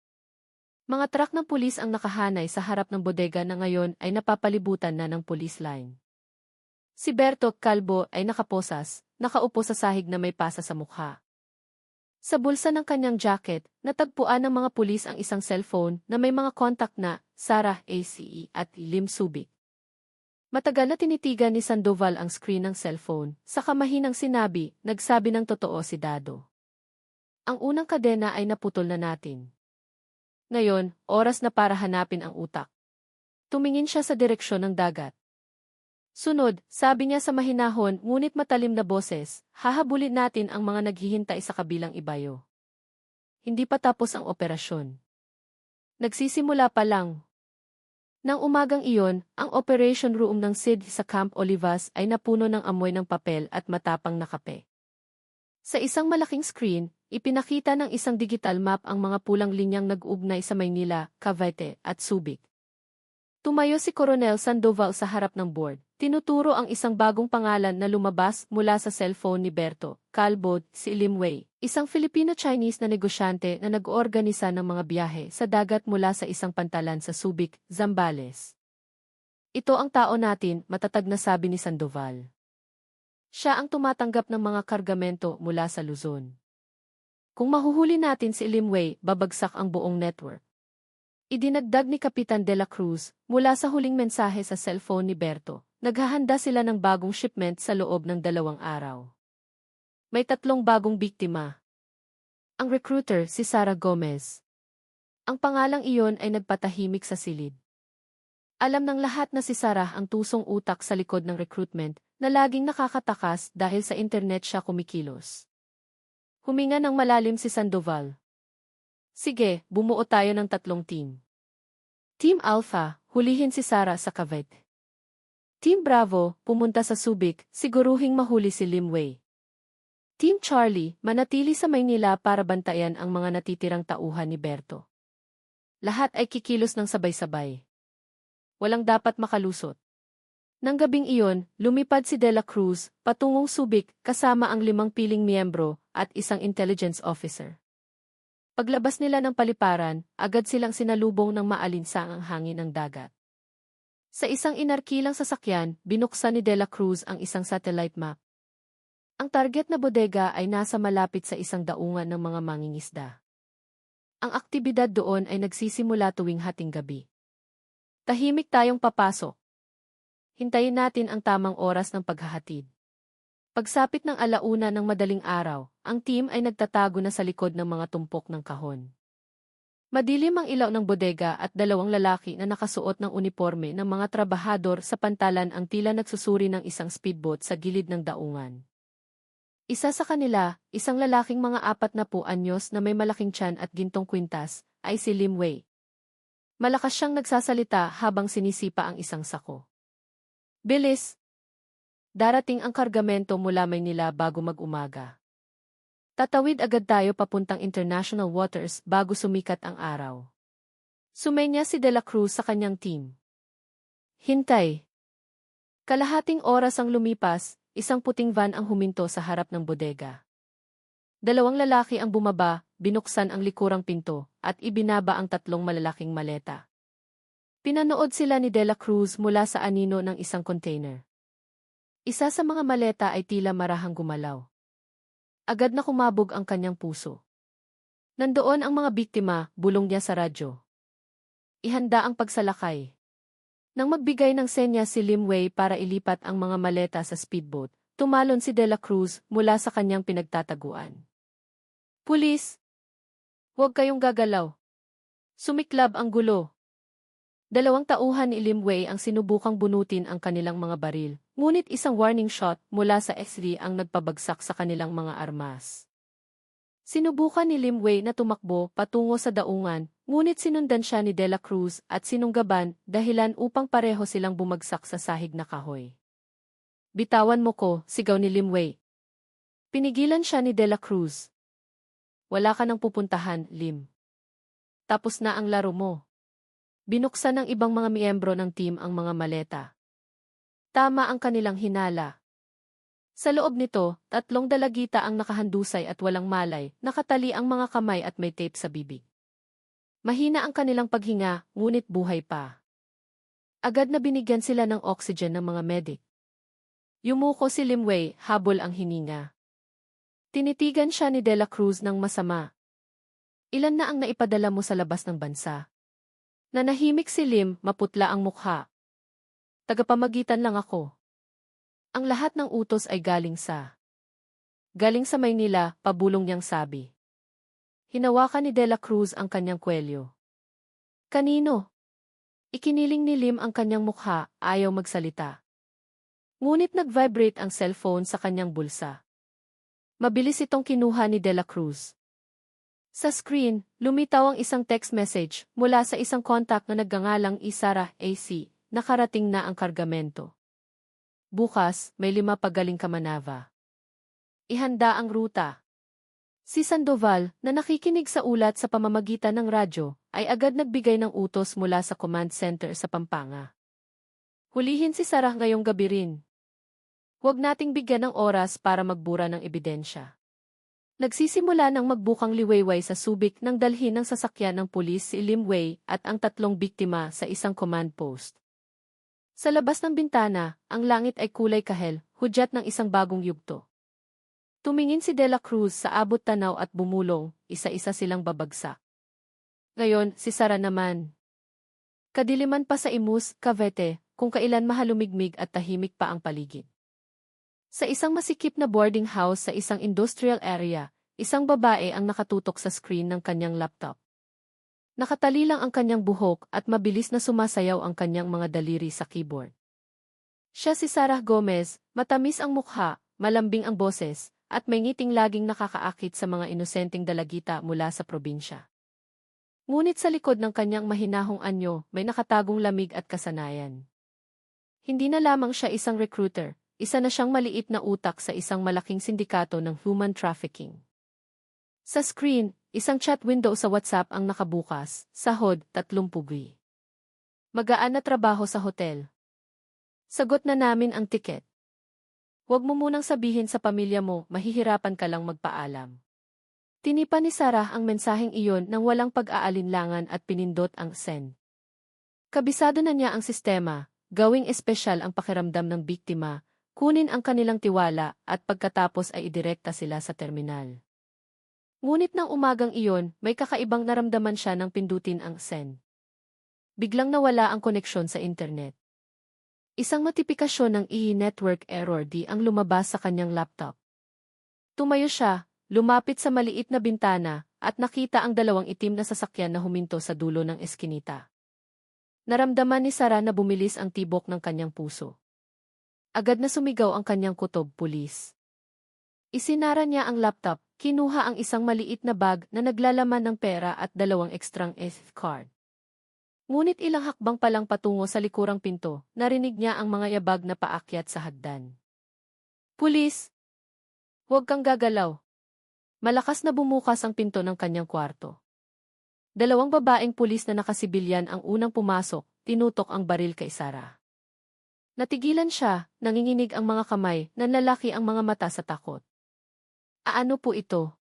Mga truck ng pulis ang nakahanay sa harap ng bodega na ngayon ay napapalibutan na ng police line. Si Berto Calvo ay nakaposas, nakaupo sa sahig na may pasa sa mukha. Sa bulsa ng kanyang jacket, natagpuan ng mga pulis ang isang cellphone na may mga kontak na Sarah ACE at Lim Subic. Matagal na tinitigan ni Sandoval ang screen ng cellphone, sa kamahinang sinabi, nagsabi ng totoo si Dado. Ang unang kadena ay naputol na natin. Ngayon, oras na para hanapin ang utak. Tumingin siya sa direksyon ng dagat. Sunod, sabi niya sa mahinahon ngunit matalim na boses, hahabulin natin ang mga naghihintay sa kabilang ibayo. Hindi pa tapos ang operasyon. Nagsisimula pa lang. Nang umagang iyon, ang operation room ng SID sa Camp Olivas ay napuno ng amoy ng papel at matapang na kape. Sa isang malaking screen, ipinakita ng isang digital map ang mga pulang linyang nag-ugnay sa Maynila, Cavite, at Subic. Tumayo si Coronel Sandoval sa harap ng board. Tinuturo ang isang bagong pangalan na lumabas mula sa cellphone ni Berto Calvo, si Lim Wei, isang Filipino-Chinese na negosyante na nag-oorganisa ng mga biyahe sa dagat mula sa isang pantalan sa Subic, Zambales. Ito ang tao natin, matatag na sabi ni Sandoval. Siya ang tumatanggap ng mga kargamento mula sa Luzon. Kung mahuhuli natin si Lim Wei, babagsak ang buong network. Idinagdag ni Kapitan De La Cruz mula sa huling mensahe sa cellphone ni Berto. Naghahanda sila ng bagong shipment sa loob ng 2 araw. May 3 bagong biktima. Ang recruiter si Sara Gomez. Ang pangalang iyon ay nagpatahimik sa silid. Alam ng lahat na si Sara ang tusong utak sa likod ng recruitment na laging nakakatakas dahil sa internet siya kumikilos. Huminga ng malalim si Sandoval. Sige, bumuo tayo ng 3 team. Team Alpha, hulihin si Sara sa Cavite. Team Bravo, pumunta sa Subic, siguruhing mahuli si Lim Wei. Team Charlie, manatili sa Maynila para bantayan ang mga natitirang tauhan ni Berto. Lahat ay kikilos ng sabay-sabay. Walang dapat makalusot. Nang gabing iyon, lumipad si De La Cruz, patungong Subic, kasama ang 5 piling miyembro at isang intelligence officer. Paglabas nila ng paliparan, agad silang sinalubong ng maalinsangang hangin ng dagat. Sa isang inarkilang sasakyan, binuksan ni De La Cruz ang isang satellite map. Ang target na bodega ay nasa malapit sa isang daungan ng mga mangingisda. Ang aktibidad doon ay nagsisimula tuwing hating gabi. Tahimik tayong papasok. Hintayin natin ang tamang oras ng paghahatid. Pagsapit ng 1:00 ng madaling araw, ang team ay nagtatago na sa likod ng mga tumpok ng kahon. Madilim ang ilaw ng bodega at 2 lalaki na nakasuot ng uniforme ng mga trabahador sa pantalan ang tila nagsusuri ng isang speedboat sa gilid ng daungan. Isa sa kanila, isang lalaking mga 40 anyos na may malaking tiyan at gintong kwintas, ay si Lim Wei. Malakas siyang nagsasalita habang sinisipa ang isang sako. Bilis! Darating ang kargamento mula Maynila bago mag-umaga. Tatawid agad tayo papuntang international waters bago sumikat ang araw. Sumenya si De La Cruz sa kanyang team. Hintay. Kalahating oras ang lumipas, isang puting van ang huminto sa harap ng bodega. 2 lalaki ang bumaba, binuksan ang likurang pinto, at ibinaba ang 3 malalaking maleta. Pinanood sila ni De La Cruz mula sa anino ng isang container. Isa sa mga maleta ay tila marahang gumalaw. Agad na kumabog ang kanyang puso. Nandoon ang mga biktima, bulong niya sa radyo. Ihanda ang pagsalakay. Nang magbigay ng senya si Lim Wei para ilipat ang mga maleta sa speedboat, tumalon si De La Cruz mula sa kanyang pinagtataguan. Pulis! Huwag kayong gagalaw. Sumiklab ang gulo. 2 tauhan ni Lim Wei ang sinubukang bunutin ang kanilang mga baril, ngunit isang warning shot mula sa X-ray ang nagpabagsak sa kanilang mga armas. Sinubukan ni Lim Wei na tumakbo patungo sa daungan, ngunit sinundan siya ni De La Cruz at sinunggaban dahilan upang pareho silang bumagsak sa sahig na kahoy. Bitawan mo ko, sigaw ni Lim Wei. Pinigilan siya ni De La Cruz. Wala ka nang pupuntahan, Lim. Tapos na ang laro mo. Binuksan ng ibang mga miyembro ng team ang mga maleta. Tama ang kanilang hinala. Sa loob nito, 3 dalagita ang nakahandusay at walang malay, nakatali ang mga kamay at may tape sa bibig. Mahina ang kanilang paghinga, ngunit buhay pa. Agad na binigyan sila ng oxygen ng mga medic. Yumuko si Lim Wei, habol ang hininga. Tinitigan siya ni De La Cruz ng masama. Ilan na ang naipadala mo sa labas ng bansa? Nanahimik si Lim, maputla ang mukha. Tagapamagitan lang ako. Ang lahat ng utos ay galing sa Maynila, pabulong niyang sabi. Hinawakan ni De La Cruz ang kanyang kwelyo. Kanino? Ikiniling ni Lim ang kanyang mukha, ayaw magsalita. Ngunit nag-vibrate ang cellphone sa kanyang bulsa. Mabilis itong kinuha ni De La Cruz. Sa screen, lumitaw ang isang text message mula sa isang contact na nagngangalang Isara AC, nakarating na ang kargamento. Bukas, may 5 pagaling Kamanava. Ihanda ang ruta. Si Sandoval, na nakikinig sa ulat sa pamamagitan ng radyo, ay agad nagbigay ng utos mula sa command center sa Pampanga. Hulihin si Sarah ngayong gabi rin. Huwag nating bigyan ng oras para magbura ng ebidensya. Nagsisimula ng magbukang liwayway sa Subic nang dalhin ng sasakyan ng pulis si Lim Wei at ang 3 biktima sa isang command post. Sa labas ng bintana, ang langit ay kulay kahel, hudyat ng isang bagong yugto. Tumingin si De La Cruz sa abot tanaw at bumulong, isa-isa silang babagsak. Ngayon, si Sara naman. Kadiliman pa sa Imus, Cavite, kung kailan mahalumigmig at tahimik pa ang paligid. Sa isang masikip na boarding house sa isang industrial area, isang babae ang nakatutok sa screen ng kanyang laptop. Nakatali lang ang kanyang buhok at mabilis na sumasayaw ang kanyang mga daliri sa keyboard. Siya si Sarah Gomez, matamis ang mukha, malambing ang boses, at may ngiting laging nakakaakit sa mga inosenteng dalagita mula sa probinsya. Ngunit sa likod ng kanyang mahinahong anyo, may nakatagong lamig at kasanayan. Hindi na lamang siya isang recruiter, isa na siyang maliit na utak sa isang malaking sindikato ng human trafficking. Sa screen, isang chat window sa WhatsApp ang nakabukas, sahod, 30 pugwi. Magaan na trabaho sa hotel. Sagot na namin ang tiket. Huwag mo munang sabihin sa pamilya mo, mahihirapan ka lang magpaalam. Tinipa ni Sarah ang mensaheng iyon nang walang pag-aalinlangan at pinindot ang send. Kabisado na niya ang sistema, gawing espesyal ang pakiramdam ng biktima, kunin ang kanilang tiwala at pagkatapos ay idirekta sila sa terminal. Ngunit nang umagang iyon, may kakaibang naramdaman siya nang pindutin ang send. Biglang nawala ang koneksyon sa internet. Isang notifikasyon ng network error ang lumabas sa kanyang laptop. Tumayo siya, lumapit sa maliit na bintana, at nakita ang 2 itim na sasakyan na huminto sa dulo ng eskinita. Naramdaman ni Sarah na bumilis ang tibok ng kanyang puso. Agad na sumigaw ang kanyang kutob, pulis. Isinara niya ang laptop, kinuha ang isang maliit na bag na naglalaman ng pera at 2 ekstrang SD card. Ngunit ilang hakbang pa lang patungo sa likurang pinto, narinig niya ang mga yabag na paakyat sa hagdan. Pulis! Huwag kang gagalaw. Malakas na bumukas ang pinto ng kanyang kwarto. 2 babaeng pulis na nakasibilyan ang unang pumasok, tinutok ang baril kay Sarah. Natigilan siya, nanginginig ang mga kamay, nanlalaki ang mga mata sa takot. Ano po ito?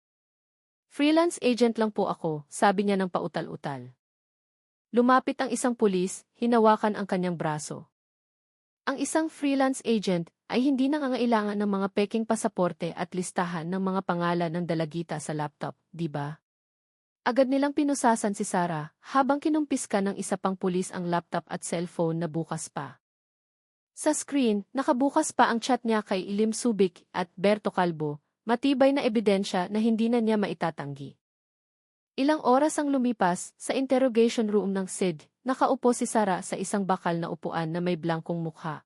Freelance agent lang po ako, sabi niya ng pautal-utal. Lumapit ang isang pulis, hinawakan ang kanyang braso. Ang isang freelance agent ay hindi nangangailangan ng mga peking pasaporte at listahan ng mga pangalan ng dalagita sa laptop, di ba? Agad nilang pinusasan si Sarah habang kinumpiska ng isa pang pulis ang laptop at cellphone na bukas pa. Sa screen, nakabukas pa ang chat niya kay Ilim Subic at Berto Calvo, matibay na ebidensya na hindi na niya maitatanggi. Ilang oras ang lumipas, sa interrogation room ng SID, nakaupo si Sarah sa isang bakal na upuan na may blankong mukha.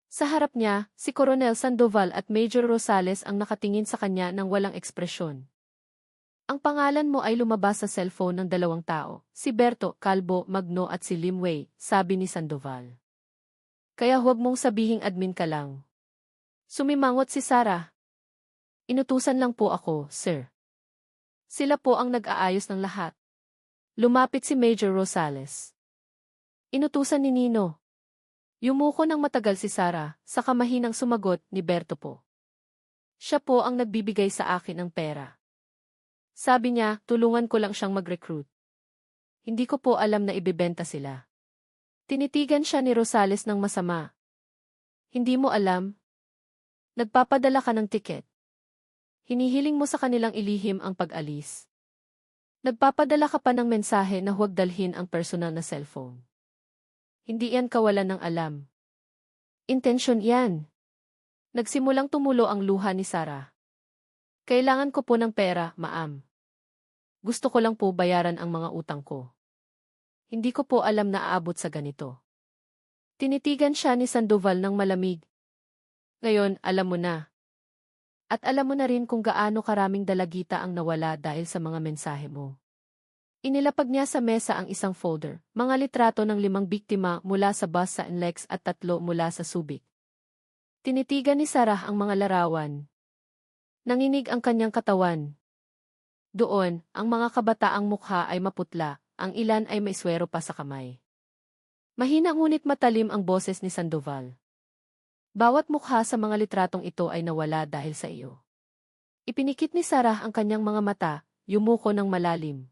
Sa harap niya, si Coronel Sandoval at Major Rosales ang nakatingin sa kanya ng walang ekspresyon. Ang pangalan mo ay lumabas sa cellphone ng 2 tao, si Berto Calvo Magno at si Lim Wei, sabi ni Sandoval. Kaya huwag mong sabihing admin ka lang. Sumimangot si Sarah. Inutusan lang po ako, sir. Sila po ang nag-aayos ng lahat. Lumapit si Major Rosales. Inutusan ni Nino. Yumuko ng matagal si Sarah, saka mahinang sumagot ni Berto po. Siya po ang nagbibigay sa akin ng pera. Sabi niya, tulungan ko lang siyang mag-recruit. Hindi ko po alam na ibebenta sila. Tinitigan siya ni Rosales ng masama. Hindi mo alam? Nagpapadala ka ng tiket. Hinihiling mo sa kanilang ilihim ang pag-alis. Nagpapadala ka pa ng mensahe na huwag dalhin ang personal na cellphone. Hindi yan kawalan ng alam. Intensyon yan. Nagsimulang tumulo ang luha ni Sarah. Kailangan ko po ng pera, ma'am. Gusto ko lang po bayaran ang mga utang ko. Hindi ko po alam na aabot sa ganito. Tinitigan siya ni Sandoval ng malamig. Ngayon, alam mo na. At alam mo na rin kung gaano karaming dalagita ang nawala dahil sa mga mensahe mo. Inilapag niya sa mesa ang isang folder, mga litrato ng 5 biktima mula sa bus sa NLEX at 3 mula sa Subic. Tinitigan ni Sarah ang mga larawan. Nanginig ang kanyang katawan. Doon, ang mga kabataang mukha ay maputla, ang ilan ay may swero pa sa kamay. Mahina ngunit matalim ang boses ni Sandoval. Bawat mukha sa mga litratong ito ay nawala dahil sa iyo. Ipinikit ni Sarah ang kanyang mga mata, yumuko ng malalim.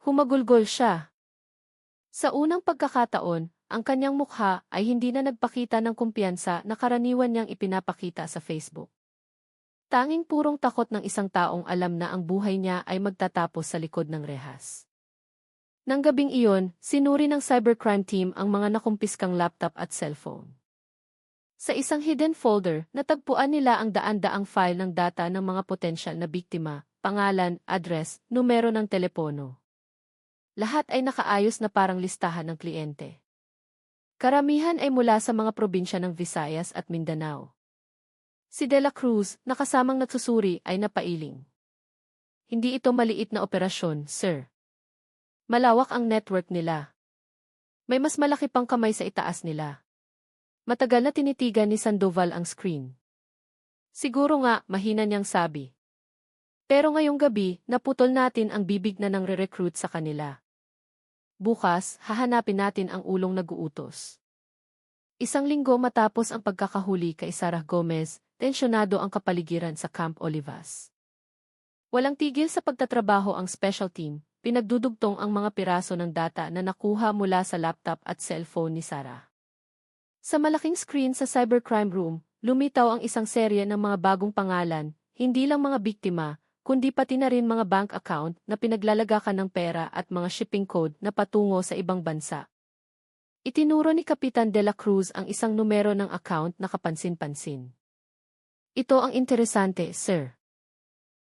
Humagulgol siya. Sa unang pagkakataon, ang kanyang mukha ay hindi na nagpakita ng kumpiyansa na karaniwan niyang ipinapakita sa Facebook. Tanging purong takot ng isang taong alam na ang buhay niya ay magtatapos sa likod ng rehas. Nang gabing iyon, sinuri ng cybercrime team ang mga nakumpiskang laptop at cellphone. Sa isang hidden folder, natagpuan nila ang daan-daang file ng data ng mga potensyal na biktima, pangalan, address, numero ng telepono. Lahat ay nakaayos na parang listahan ng kliyente. Karamihan ay mula sa mga probinsya ng Visayas at Mindanao. Si De La Cruz, na kasamang nagsusuri, ay napailing. Hindi ito maliit na operasyon, sir. Malawak ang network nila. May mas malaki pang kamay sa itaas nila. Matagal na tinitigan ni Sandoval ang screen. Siguro nga, mahina niyang sabi. Pero ngayong gabi, naputol natin ang bibig na nang re-recruit sa kanila. Bukas, hahanapin natin ang ulong nag-uutos. Isang linggo matapos ang pagkakahuli kay Sarah Gomez, tensyonado ang kapaligiran sa Camp Olivas. Walang tigil sa pagtatrabaho ang special team, pinagdudugtong ang mga piraso ng data na nakuha mula sa laptop at cellphone ni Sarah. Sa malaking screen sa cybercrime room, lumitaw ang isang serye ng mga bagong pangalan, hindi lang mga biktima, kundi pati na rin mga bank account na pinaglalagakan ng pera at mga shipping code na patungo sa ibang bansa. Itinuro ni Kapitan De La Cruz ang isang numero ng account na kapansin-pansin. Ito ang interesante, sir.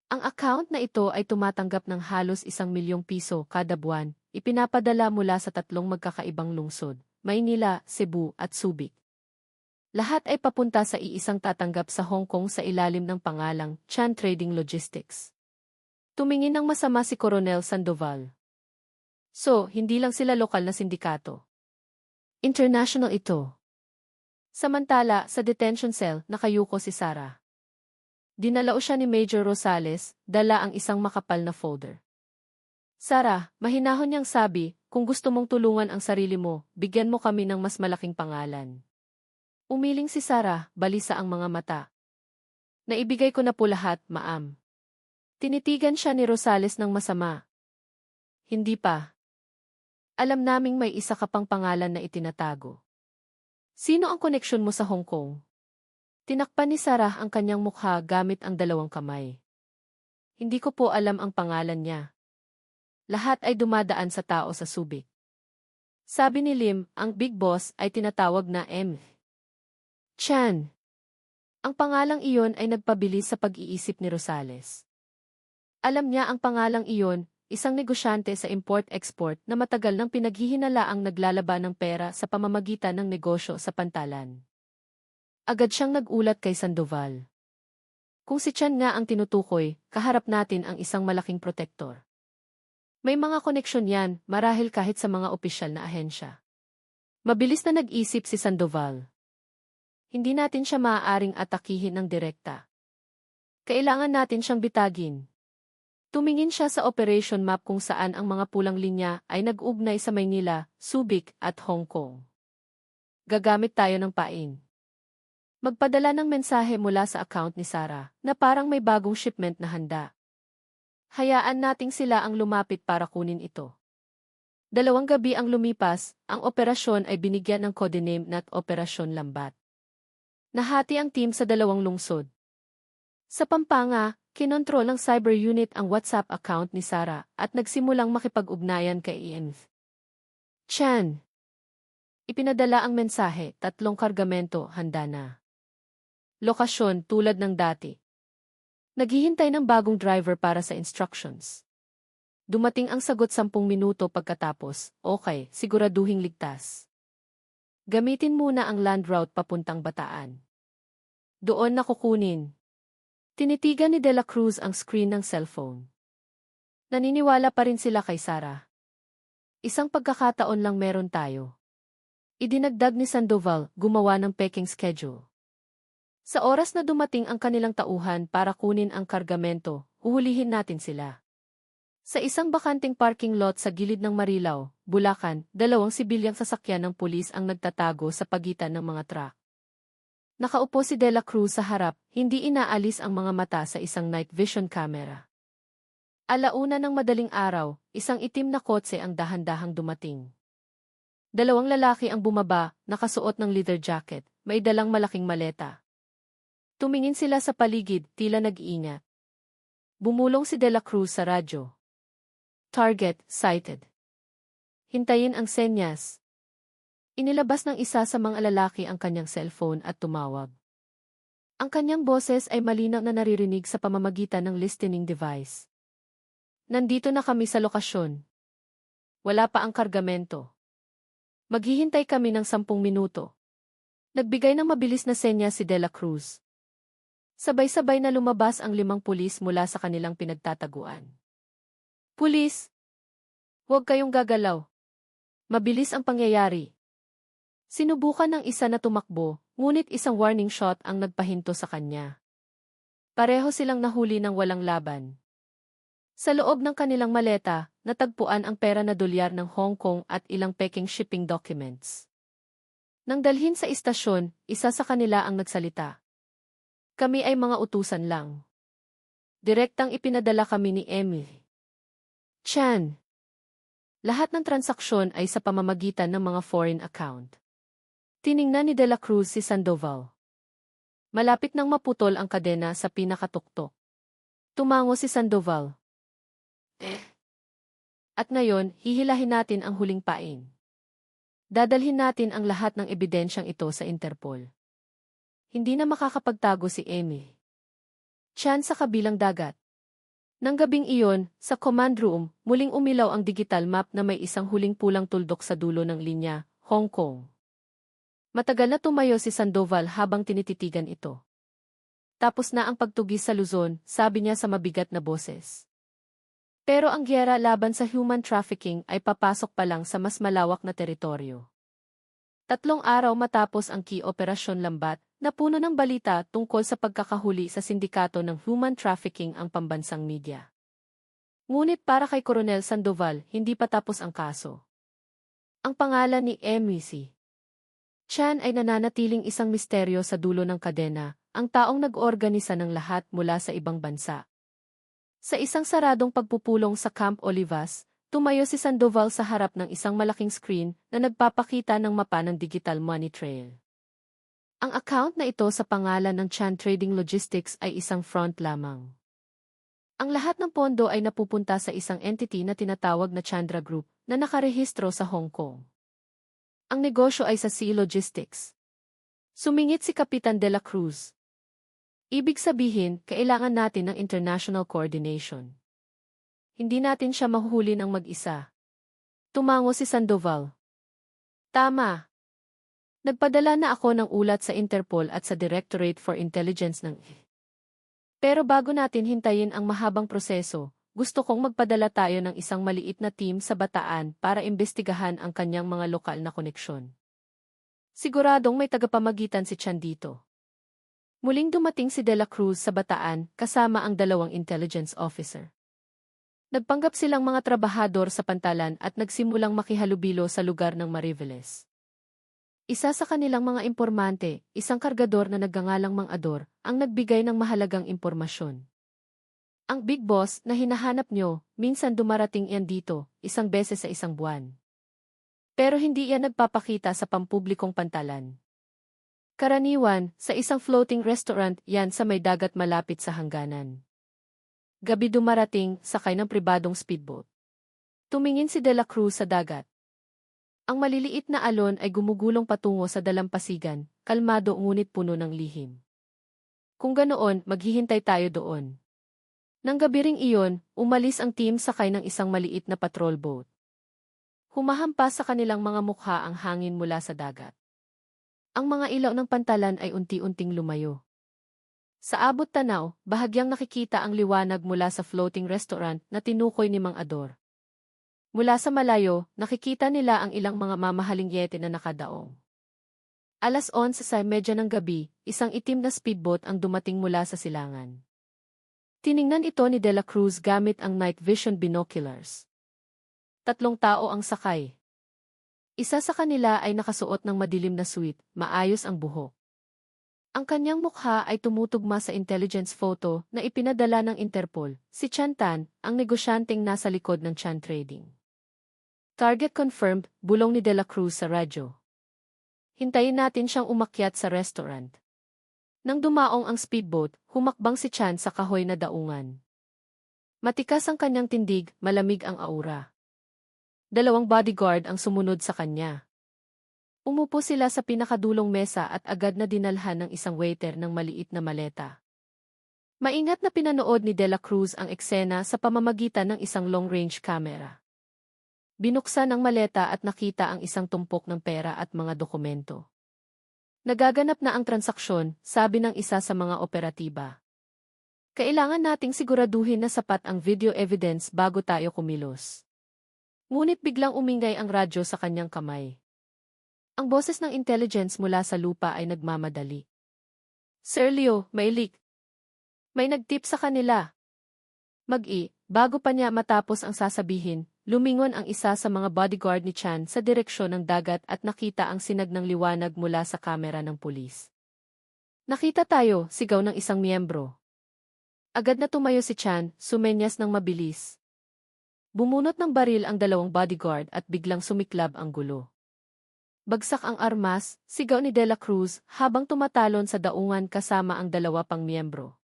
Ang account na ito ay tumatanggap ng halos 1 milyong piso kada buwan, ipinapadala mula sa 3 magkakaibang lungsod, Maynila, Cebu at Subic. Lahat ay papunta sa iisang tatanggap sa Hong Kong sa ilalim ng pangalang Chan Trading Logistics. Tumingin ng masama si Coronel Sandoval. So, hindi lang sila lokal na sindikato. International ito. Samantala, sa detention cell, nakayuko si Sarah. Dinalao siya ni Major Rosales, dala ang isang makapal na folder. Sarah, mahinahon niyang sabi, kung gusto mong tulungan ang sarili mo, bigyan mo kami ng mas malaking pangalan. Umiling si Sarah, balisa ang mga mata. Naibigay ko na po lahat, ma'am. Tinitigan siya ni Rosales ng masama. Hindi pa. Alam naming may isa ka pang pangalan na itinatago. Sino ang koneksyon mo sa Hong Kong? Tinakpan ni Sarah ang kanyang mukha gamit ang 2 kamay. Hindi ko po alam ang pangalan niya. Lahat ay dumadaan sa tao sa Subic. Sabi ni Lim, ang big boss ay tinatawag na M. Chan. Ang pangalang iyon ay nagpabilis sa pag-iisip ni Rosales. Alam niya ang pangalang iyon, isang negosyante sa import-export na matagal nang pinaghihinalaang naglalaba ng pera sa pamamagitan ng negosyo sa pantalan. Agad siyang nagulat kay Sandoval. Kung si Chan nga ang tinutukoy, kaharap natin ang isang malaking protektor. May mga koneksyon yan, marahil kahit sa mga opisyal na ahensya. Mabilis na nag-isip si Sandoval. Hindi natin siya maaaring atakihin ng direkta. Kailangan natin siyang bitagin. Tumingin siya sa operation map kung saan ang mga pulang linya ay nag-ugnay sa Maynila, Subic at Hong Kong. Gagamit tayo ng pain. Magpadala ng mensahe mula sa account ni Sarah na parang may bagong shipment na handa. Hayaan nating sila ang lumapit para kunin ito. 2 gabi ang lumipas, ang operasyon ay binigyan ng codename na Operasyon Lambat. Nahati ang team sa 2 lungsod. Sa Pampanga, kinontrol ng cyber unit ang WhatsApp account ni Sarah at nagsimulang makipag-ugnayan kay Ian Chan. Ipinadala ang mensahe, 3 kargamento, handa na. Lokasyon tulad ng dati. Naghihintay ng bagong driver para sa instructions. Dumating ang sagot 10 minuto pagkatapos, okay, siguraduhing ligtas. Gamitin muna ang land route papuntang Bataan. Doon na kukunin. Tinitigan ni De La Cruz ang screen ng cellphone. Naniniwala pa rin sila kay Sarah. Isang pagkakataon lang meron tayo. Idinagdag ni Sandoval, gumawa ng peking schedule. Sa oras na dumating ang kanilang tauhan para kunin ang kargamento, huhulihin natin sila. Sa isang bakanting parking lot sa gilid ng Marilao, Bulacan, 2 sibilyang sasakyan ng pulis ang nagtatago sa pagitan ng mga truck. Nakaupo si De La Cruz sa harap, hindi inaalis ang mga mata sa isang night vision camera. Alauna ng madaling araw, isang itim na kotse ang dahan-dahang dumating. 2 lalaki ang bumaba, nakasuot ng leather jacket, may dalang malaking maleta. Tumingin sila sa paligid, tila nag-iingat. Bumulong si De La Cruz sa radyo. Target, sighted. Hintayin ang senyas. Inilabas ng isa sa mga lalaki ang kanyang cellphone at tumawag. Ang kanyang boses ay malinaw na naririnig sa pamamagitan ng listening device. Nandito na kami sa lokasyon. Wala pa ang kargamento. Maghihintay kami ng 10 minuto. Nagbigay ng mabilis na senya si De La Cruz. Sabay-sabay na lumabas ang 5 pulis mula sa kanilang pinagtataguan. Pulis! Huwag kayong gagalaw. Mabilis ang pangyayari. Sinubukan ng isa na tumakbo, ngunit isang warning shot ang nagpahinto sa kanya. Pareho silang nahuli ng walang laban. Sa loob ng kanilang maleta, natagpuan ang pera na dolyar ng Hong Kong at ilang peking shipping documents. Nang dalhin sa istasyon, isa sa kanila ang nagsalita. Kami ay mga utusan lang. Direktang ipinadala kami ni Emily Chan. Lahat ng transaksyon ay sa pamamagitan ng mga foreign account. Tiningnan ni De La Cruz si Sandoval. Malapit nang maputol ang kadena sa pinakatuktok. Tumango si Sandoval. At ngayon, hihilahin natin ang huling pain. Dadalhin natin ang lahat ng ebidensyang ito sa Interpol. Hindi na makakapagtago si Emily Chan sa kabilang dagat. Nang gabing iyon, sa command room, muling umilaw ang digital map na may isang huling pulang tuldok sa dulo ng linya, Hong Kong. Matagal na tumayo si Sandoval habang tinititigan ito. Tapos na ang pagtugis sa Luzon, sabi niya sa mabigat na boses. Pero ang gyera laban sa human trafficking ay papasok pa lang sa mas malawak na teritoryo. 3 araw matapos ang key operasyon Lambat, napuno ng balita tungkol sa pagkakahuli sa sindikato ng human trafficking ang pambansang media. Ngunit para kay Coronel Sandoval, hindi pa tapos ang kaso. Ang pangalan ni Emily Chan ay nananatiling isang misteryo sa dulo ng kadena, ang taong nag-organisa ng lahat mula sa ibang bansa. Sa isang saradong pagpupulong sa Camp Olivas, tumayo si Sandoval sa harap ng isang malaking screen na nagpapakita ng mapa ng digital money trail. Ang account na ito sa pangalan ng Chan Trading Logistics ay isang front lamang. Ang lahat ng pondo ay napupunta sa isang entity na tinatawag na Chandra Group na nakarehistro sa Hong Kong. Ang negosyo ay sa Sea Logistics. Sumingit si Kapitan De La Cruz. Ibig sabihin, kailangan natin ng international coordination. Hindi natin siya mahuhuli ng mag-isa. Tumango si Sandoval. Tama. Nagpadala na ako ng ulat sa Interpol at sa Directorate for Intelligence ng Pero bago natin hintayin ang mahabang proseso, gusto kong magpadala tayo ng isang maliit na team sa Bataan para imbestigahan ang kanyang mga lokal na koneksyon. Siguradong may tagapamagitan si Chan dito. Muling dumating si De La Cruz sa Bataan kasama ang 2 intelligence officer. Nagpanggap silang mga trabahador sa pantalan at nagsimulang makihalubilo sa lugar ng Mariveles. Isa sa kanilang mga impormante, isang kargador na nagngangalang Mang Ador, ang nagbigay ng mahalagang impormasyon. Ang big boss na hinahanap nyo, minsan dumarating yan dito, 1 beses sa 1 buwan. Pero hindi yan nagpapakita sa pampublikong pantalan. Karaniwan, sa isang floating restaurant yan sa may dagat malapit sa hangganan. Gabi dumarating, sakay ng pribadong speedboat. Tumingin si De La Cruz sa dagat. Ang maliliit na alon ay gumugulong patungo sa dalampasigan, kalmado ngunit puno ng lihim. Kung ganoon, maghihintay tayo doon. Nang gabi ring iyon, umalis ang team sakay ng isang maliit na patrol boat. Humahampas sa kanilang mga mukha ang hangin mula sa dagat. Ang mga ilaw ng pantalan ay unti-unting lumayo. Sa abot tanaw, bahagyang nakikita ang liwanag mula sa floating restaurant na tinukoy ni Mang Ador. Mula sa malayo, nakikita nila ang ilang mga mamahaling yete na nakadaong. 11:30 ng gabi, isang itim na speedboat ang dumating mula sa silangan. Tiningnan ito ni De La Cruz gamit ang night vision binoculars. 3 tao ang sakay. Isa sa kanila ay nakasuot ng madilim na suit, maayos ang buhok. Ang kanyang mukha ay tumutugma sa intelligence photo na ipinadala ng Interpol, si Chan Tan, ang negosyanteng nasa likod ng Chan Trading. Target confirmed, bulong ni De La Cruz sa radyo. Hintayin natin siyang umakyat sa restaurant. Nang dumaong ang speedboat, humakbang si Chan sa kahoy na daungan. Matikas ang kanyang tindig, malamig ang aura. 2 bodyguard ang sumunod sa kanya. Umupo sila sa pinakadulong mesa at agad na dinalhan ng isang waiter ng maliit na maleta. Maingat na pinanood ni De La Cruz ang eksena sa pamamagitan ng isang long-range camera. Binuksan ang maleta at nakita ang isang tumpok ng pera at mga dokumento. Nagaganap na ang transaksyon, sabi ng isa sa mga operatiba. Kailangan nating siguraduhin na sapat ang video evidence bago tayo kumilos. Ngunit biglang umingay ang radyo sa kanyang kamay. Ang boses ng intelligence mula sa lupa ay nagmamadali. Sir Leo, may leak. May nagtip sa kanila. Bago pa niya matapos ang sasabihin, lumingon ang isa sa mga bodyguard ni Chan sa direksyon ng dagat at nakita ang sinag ng liwanag mula sa kamera ng pulis. Nakita tayo, sigaw ng isang miyembro. Agad na tumayo si Chan, sumenyas ng mabilis. Bumunot ng baril ang 2 bodyguard at biglang sumiklab ang gulo. Bagsak ang armas, sigaw ni De La Cruz habang tumatalon sa daungan kasama ang 2 pang miyembro.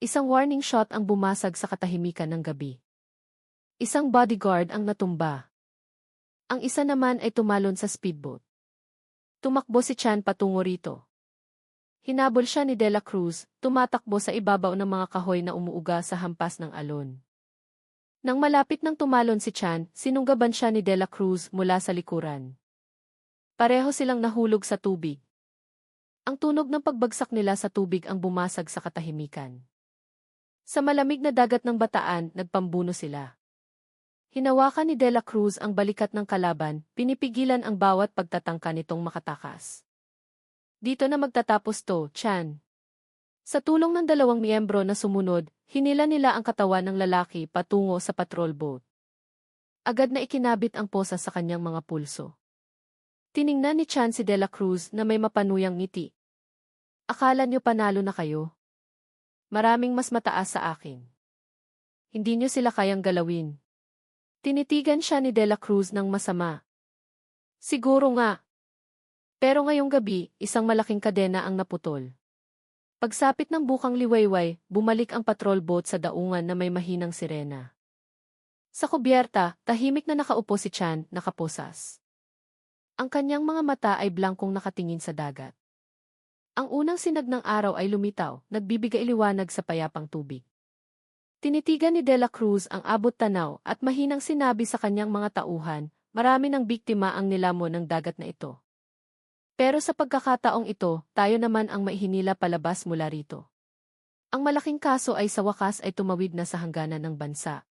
Isang warning shot ang bumasag sa katahimikan ng gabi. Isang bodyguard ang natumba. Ang isa naman ay tumalon sa speedboat. Tumakbo si Chan patungo rito. Hinabol siya ni De La Cruz, tumatakbo sa ibabaw ng mga kahoy na umuuga sa hampas ng alon. Nang malapit nang tumalon si Chan, sinunggaban siya ni De La Cruz mula sa likuran. Pareho silang nahulog sa tubig. Ang tunog ng pagbagsak nila sa tubig ang bumasag sa katahimikan. Sa malamig na dagat ng Bataan, nagpambuno sila. Hinawakan ni De La Cruz ang balikat ng kalaban, pinipigilan ang bawat pagtatangka nitong makatakas. Dito na magtatapos to, Chan. Sa tulong ng 2 miyembro na sumunod, hinila nila ang katawan ng lalaki patungo sa patrol boat. Agad na ikinabit ang posa sa kanyang mga pulso. Tiningnan ni Chan si De La Cruz na may mapanuyang ngiti. Akala niyo panalo na kayo? Maraming mas mataas sa akin. Hindi niyo sila kayang galawin. Tinitigan siya ni De La Cruz ng masama. Siguro nga. Pero ngayong gabi, isang malaking kadena ang naputol. Pagsapit ng bukang liwayway, bumalik ang patrol boat sa daungan na may mahinang sirena. Sa kubyerta, tahimik na nakaupo si Chan, nakaposas. Ang kanyang mga mata ay blankong nakatingin sa dagat. Ang unang sinag ng araw ay lumitaw, nagbibigay liwanag sa payapang tubig. Tinitigan ni De La Cruz ang abot tanaw at mahinang sinabi sa kanyang mga tauhan, marami ng biktima ang nilamon ng dagat na ito. Pero sa pagkakataong ito, tayo naman ang maihinila palabas mula rito. Ang malaking kaso ay sa wakas ay tumawid na sa hangganan ng bansa.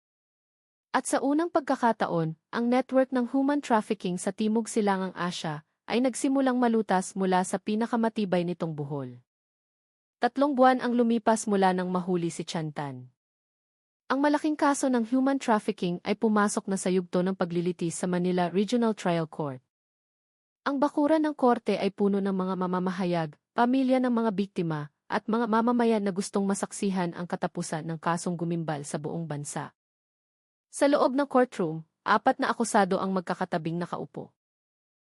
At sa unang pagkakataon, ang network ng human trafficking sa Timog Silangang Asya ay nagsimulang malutas mula sa pinakamatibay nitong buhol. 3 buwan ang lumipas mula nang mahuli si Chan Tan. Ang malaking kaso ng human trafficking ay pumasok na sa yugto ng paglilitis sa Manila Regional Trial Court. Ang bakuran ng korte ay puno ng mga mamamahayag, pamilya ng mga biktima, at mga mamamayan na gustong masaksihan ang katapusan ng kasong gumimbal sa buong bansa. Sa loob ng courtroom, 4 na akusado ang magkakatabing nakaupo.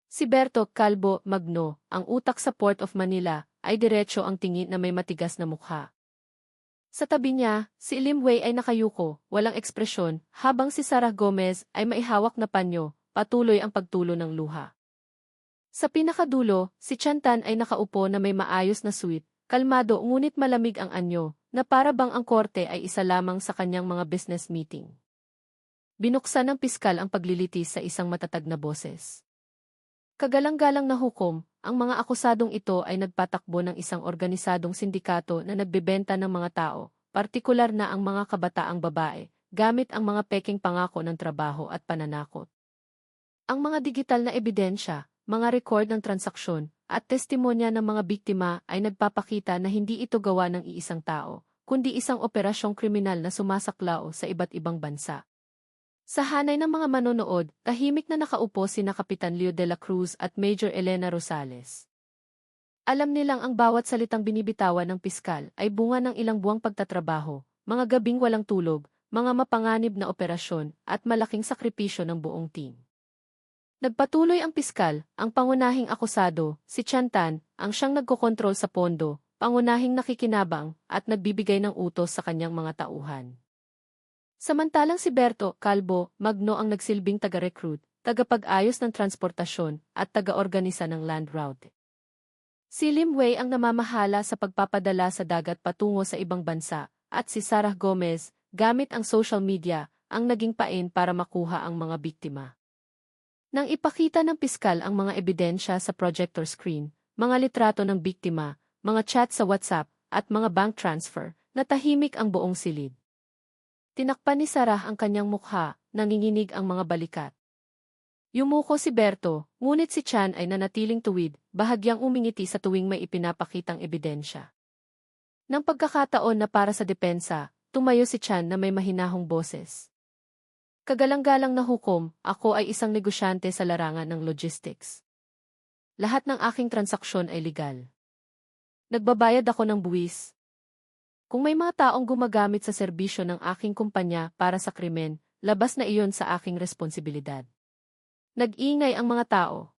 Si Berto Calvo Magno, ang utak sa Port of Manila, ay diretso ang tingin na may matigas na mukha. Sa tabi niya, si Lim Wei ay nakayuko, walang ekspresyon, habang si Sarah Gomez ay maihawak na panyo, patuloy ang pagtulo ng luha. Sa pinakadulo, si Chan Tan ay nakaupo na may maayos na suit, kalmado ngunit malamig ang anyo, na para bang ang korte ay isa lamang sa kanyang mga business meeting. Binuksan ng piskal ang paglilitis sa isang matatag na boses. Kagalang-galang na hukom, ang mga akusadong ito ay nagpatakbo ng isang organisadong sindikato na nagbebenta ng mga tao, partikular na ang mga kabataang babae, gamit ang mga peking pangako ng trabaho at pananakot. Ang mga digital na ebidensya, mga record ng transaksyon, at testimonya ng mga biktima ay nagpapakita na hindi ito gawa ng iisang tao, kundi isang operasyong kriminal na sumasaklaw sa iba't ibang bansa. Sa hanay ng mga manonood, tahimik na nakaupo sina Kapitan Leo de la Cruz at Major Elena Rosales. Alam nilang ang bawat salitang binibitawan ng piskal ay bunga ng ilang buwang pagtatrabaho, mga gabing walang tulog, mga mapanganib na operasyon, at malaking sakripisyo ng buong team. Nagpatuloy ang piskal, ang pangunahing akusado, si Chantan, ang siyang nagkokontrol sa pondo, pangunahing nakikinabang, at nagbibigay ng utos sa kanyang mga tauhan. Samantalang si Berto Calvo Magno ang nagsilbing taga-recruit, tagapag-ayos ng transportasyon, at taga-organisa ng land route. Si Lim Wei ang namamahala sa pagpapadala sa dagat patungo sa ibang bansa, at si Sarah Gomez, gamit ang social media, ang naging pain para makuha ang mga biktima. Nang ipakita ng piskal ang mga ebidensya sa projector screen, mga litrato ng biktima, mga chat sa WhatsApp, at mga bank transfer, natahimik ang buong silid. Tinakpan ni Sarah ang kanyang mukha, nanginginig ang mga balikat. Yumuko si Berto, ngunit si Chan ay nanatiling tuwid, bahagyang umingiti sa tuwing may ipinapakitang ebidensya. Nang pagkakataon na para sa depensa, tumayo si Chan na may mahinahong boses. Kagalang-galang na hukom, ako ay isang negosyante sa larangan ng logistics. Lahat ng aking transaksyon ay legal. Nagbabayad ako ng buwis. Kung may mga taong gumagamit sa serbisyo ng aking kumpanya para sa krimen, labas na iyon sa aking responsibilidad. Nag-ingay ang mga tao.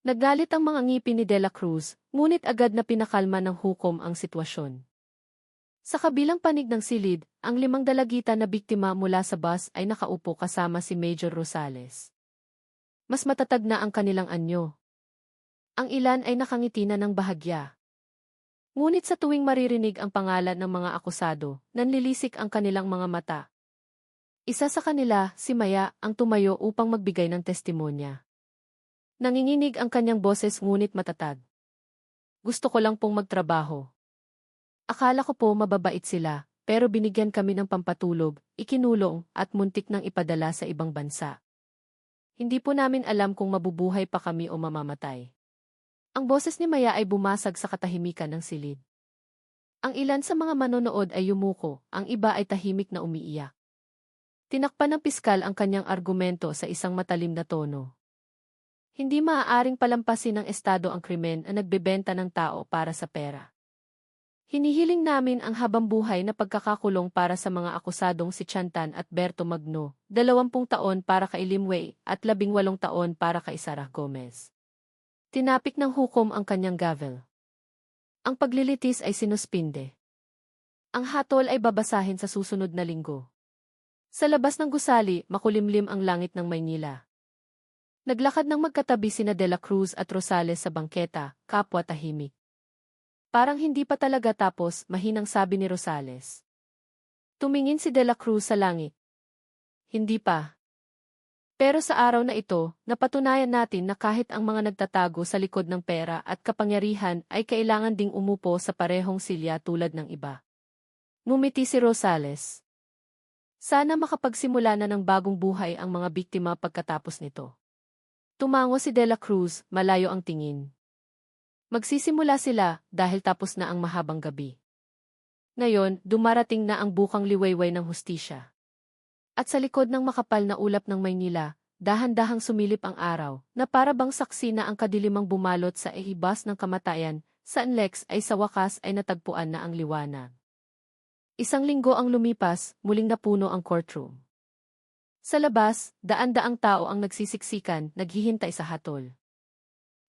Naggalit ang mga ngipin ni De La Cruz, ngunit agad na pinakalma ng hukom ang sitwasyon. Sa kabilang panig ng silid, ang 5 dalagita na biktima mula sa bus ay nakaupo kasama si Major Rosales. Mas matatag na ang kanilang anyo. Ang ilan ay nakangiti na ng bahagya. Ngunit sa tuwing maririnig ang pangalan ng mga akusado, nanlilisik ang kanilang mga mata. Isa sa kanila, si Maya, ang tumayo upang magbigay ng testimonya. Nanginginig ang kanyang boses ngunit matatag. Gusto ko lang pong magtrabaho. Akala ko po mababait sila, pero binigyan kami ng pampatulog, ikinulong, at muntik nang ipadala sa ibang bansa. Hindi po namin alam kung mabubuhay pa kami o mamamatay. Ang boses ni Maya ay bumasag sa katahimikan ng silid. Ang ilan sa mga manonood ay yumuko, ang iba ay tahimik na umiiyak. Tinakpan ng piskal ang kanyang argumento sa isang matalim na tono. Hindi maaaring palampasin ng estado ang krimen na nagbebenta ng tao para sa pera. Hinihiling namin ang habambuhay na pagkakakulong para sa mga akusadong si Chantan at Berto Magno, 20 taon para kay Lim Wei at 18 taon para kay Sarah Gomez. Tinapik ng hukom ang kanyang gavel. Ang paglilitis ay sinuspinde. Ang hatol ay babasahin sa susunod na linggo. Sa labas ng gusali, makulimlim ang langit ng Maynila. Naglakad ng magkatabi sina De La Cruz at Rosales sa bangketa, kapwa tahimik. Parang hindi pa talaga tapos, mahinang sabi ni Rosales. Tumingin si De La Cruz sa langit. Hindi pa. Pero sa araw na ito, napatunayan natin na kahit ang mga nagtatago sa likod ng pera at kapangyarihan ay kailangan ding umupo sa parehong silya tulad ng iba. Ngumiti si Rosales. Sana makapagsimula na ng bagong buhay ang mga biktima pagkatapos nito. Tumango si De La Cruz, malayo ang tingin. Magsisimula sila dahil tapos na ang mahabang gabi. Ngayon, dumarating na ang bukang liwayway ng hustisya. At sa likod ng makapal na ulap ng Maynila, dahan-dahang sumilip ang araw, na para bang saksi na ang kadilimang bumalot sa ihibas ng kamatayan, sa Lex ay sa wakas ay natagpuan na ang liwanag. Isang linggo ang lumipas, muling napuno ang courtroom. Sa labas, daan-daang tao ang nagsisiksikan, naghihintay sa hatol.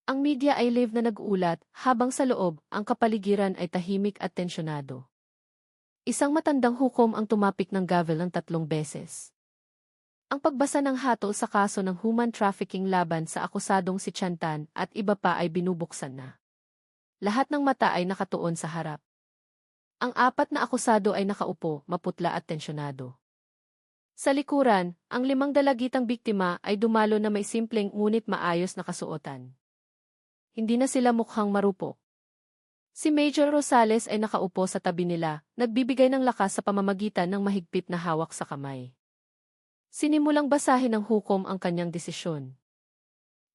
Ang media ay live na nag-uulat, habang sa loob, ang kapaligiran ay tahimik at tensyonado. Isang matandang hukom ang tumapik ng gavel ng 3 beses. Ang pagbasa ng hatol sa kaso ng human trafficking laban sa akusadong si Chantan at iba pa ay binubuksan na. Lahat ng mata ay nakatuon sa harap. Ang 4 na akusado ay nakaupo, maputla at tensyonado. Sa likuran, ang 5 dalagitang biktima ay dumalo na may simpleng ngunit maayos na kasuotan. hindi na sila mukhang marupok. Si Major Rosales ay nakaupo sa tabi nila, nagbibigay ng lakas sa pamamagitan ng mahigpit na hawak sa kamay. Sinimulang basahin ng hukom ang kanyang desisyon.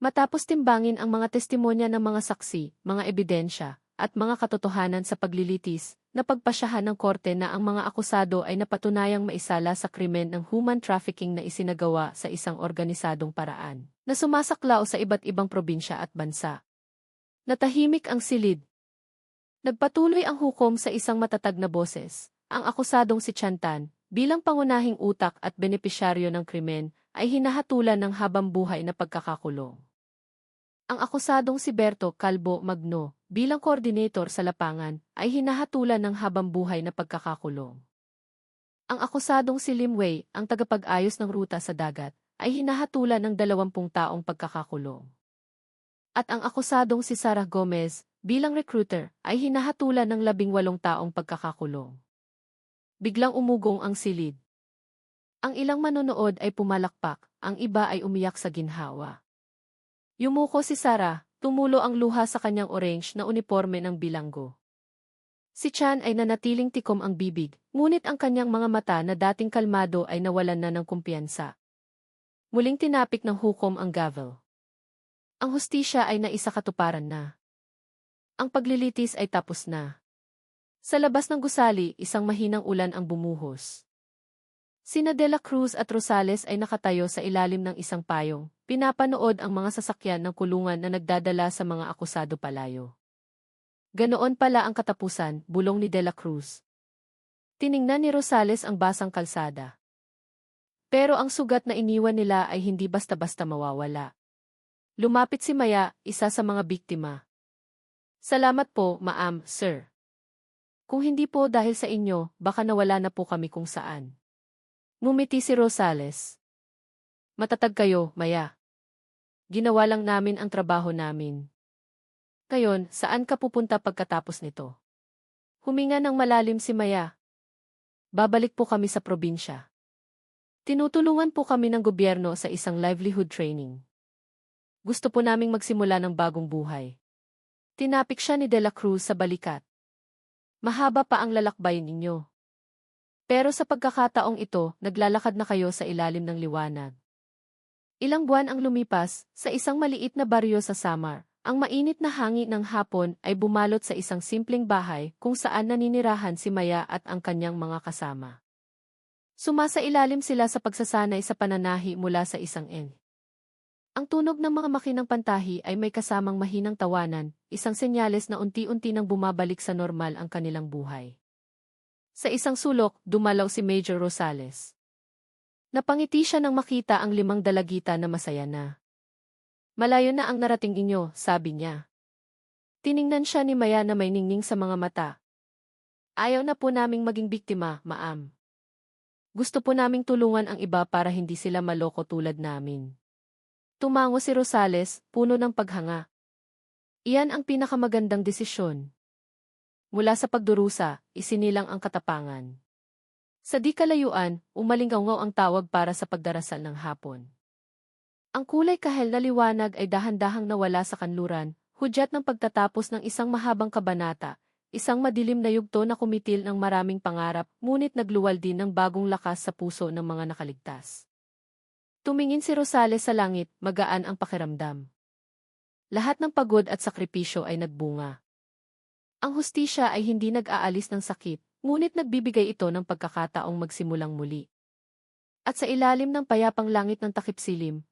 Matapos timbangin ang mga testimonya ng mga saksi, mga ebidensya, at mga katotohanan sa paglilitis, napagpasyahan ng korte na ang mga akusado ay napatunayang maisala sa krimen ng human trafficking na isinagawa sa isang organisadong paraan, na sumasaklaw sa iba't ibang probinsya at bansa. Natahimik ang silid. Nagpatuloy ang hukom sa isang matatag na boses. Ang akusadong si Chantan, bilang pangunahing utak at benepisyaryo ng krimen, ay hinahatulan ng habang-buhay na pagkakakulong. Ang akusadong si Berto Calvo Magno, bilang koordinator sa lapangan, ay hinahatulan ng habang-buhay na pagkakakulong. Ang akusadong si Lim Wei, ang tagapag-ayos ng ruta sa dagat, ay hinahatulan ng 20 taong pagkakakulong. At ang akusadong si Sarah Gomez, bilang recruiter, ay hinahatulan ng 18 taong pagkakakulong. Biglang umugong ang silid. Ang ilang manonood ay pumalakpak, ang iba ay umiyak sa ginhawa. Yumuko si Sarah, tumulo ang luha sa kanyang orange na uniforme ng bilanggo. Si Chan ay nanatiling tikom ang bibig, ngunit ang kanyang mga mata na dating kalmado ay nawalan na ng kumpiyansa. Muling tinapik ng hukom ang gavel. Ang hustisya ay naisakatuparan na. Ang paglilitis ay tapos na. Sa labas ng gusali, isang mahinang ulan ang bumuhos. Sina De La Cruz at Rosales ay nakatayo sa ilalim ng isang payong, pinapanood ang mga sasakyan ng kulungan na nagdadala sa mga akusado palayo. Ganoon pala ang katapusan, bulong ni De La Cruz. Tiningnan ni Rosales ang basang kalsada. Pero ang sugat na iniwan nila ay hindi basta-basta mawawala. Lumapit si Maya, isa sa mga biktima. Salamat po, ma'am, sir. Kung hindi po dahil sa inyo, baka nawala na po kami kung saan. Ngumiti si Rosales. Matatag kayo, Maya. Ginawa lang namin ang trabaho namin. Ngayon, saan ka pupunta pagkatapos nito? Huminga ng malalim si Maya. Babalik po kami sa probinsya. Tinutulungan po kami ng gobyerno sa isang livelihood training. Gusto po naming magsimula ng bagong buhay. Tinapik siya ni De La Cruz sa balikat. Mahaba pa ang lalakbayin ninyo. Pero sa pagkakataong ito, naglalakad na kayo sa ilalim ng liwanag. Ilang buwan ang lumipas, sa isang maliit na baryo sa Samar, ang mainit na hangin ng hapon ay bumalot sa isang simpleng bahay kung saan naninirahan si Maya at ang kanyang mga kasama. Sumasailalim sila sa pagsasanay sa pananahi mula sa isang eng. Ang tunog ng mga makinang pantahi ay may kasamang mahinang tawanan, isang senyales na unti-unti nang bumabalik sa normal ang kanilang buhay. Sa isang sulok, dumalaw si Major Rosales. Napangiti siya nang makita ang 5 dalagita na masaya na. Malayo na ang narating inyo, sabi niya. Tiningnan siya ni Maya na may ningning sa mga mata. Ayaw na po naming maging biktima, ma'am. Gusto po naming tulungan ang iba para hindi sila maloko tulad namin. Tumango si Rosales, puno ng paghanga. Iyan ang pinakamagandang desisyon. Mula sa pagdurusa, isinilang ang katapangan. Sa di kalayuan, umalingaw ang tawag para sa pagdarasal ng hapon. Ang kulay kahel na liwanag ay dahan-dahang nawala sa kanluran, hudyat ng pagtatapos ng isang mahabang kabanata, isang madilim na yugto na kumitil ng maraming pangarap, ngunit nagluwal din ng bagong lakas sa puso ng mga nakaligtas. Tumingin si Rosales sa langit, magaan ang pakiramdam. Lahat ng pagod at sakripisyo ay nagbunga. Ang hustisya ay hindi nag-aalis ng sakit, ngunit nagbibigay ito ng pagkakataong magsimulang muli. At sa ilalim ng payapang langit ng takip silim,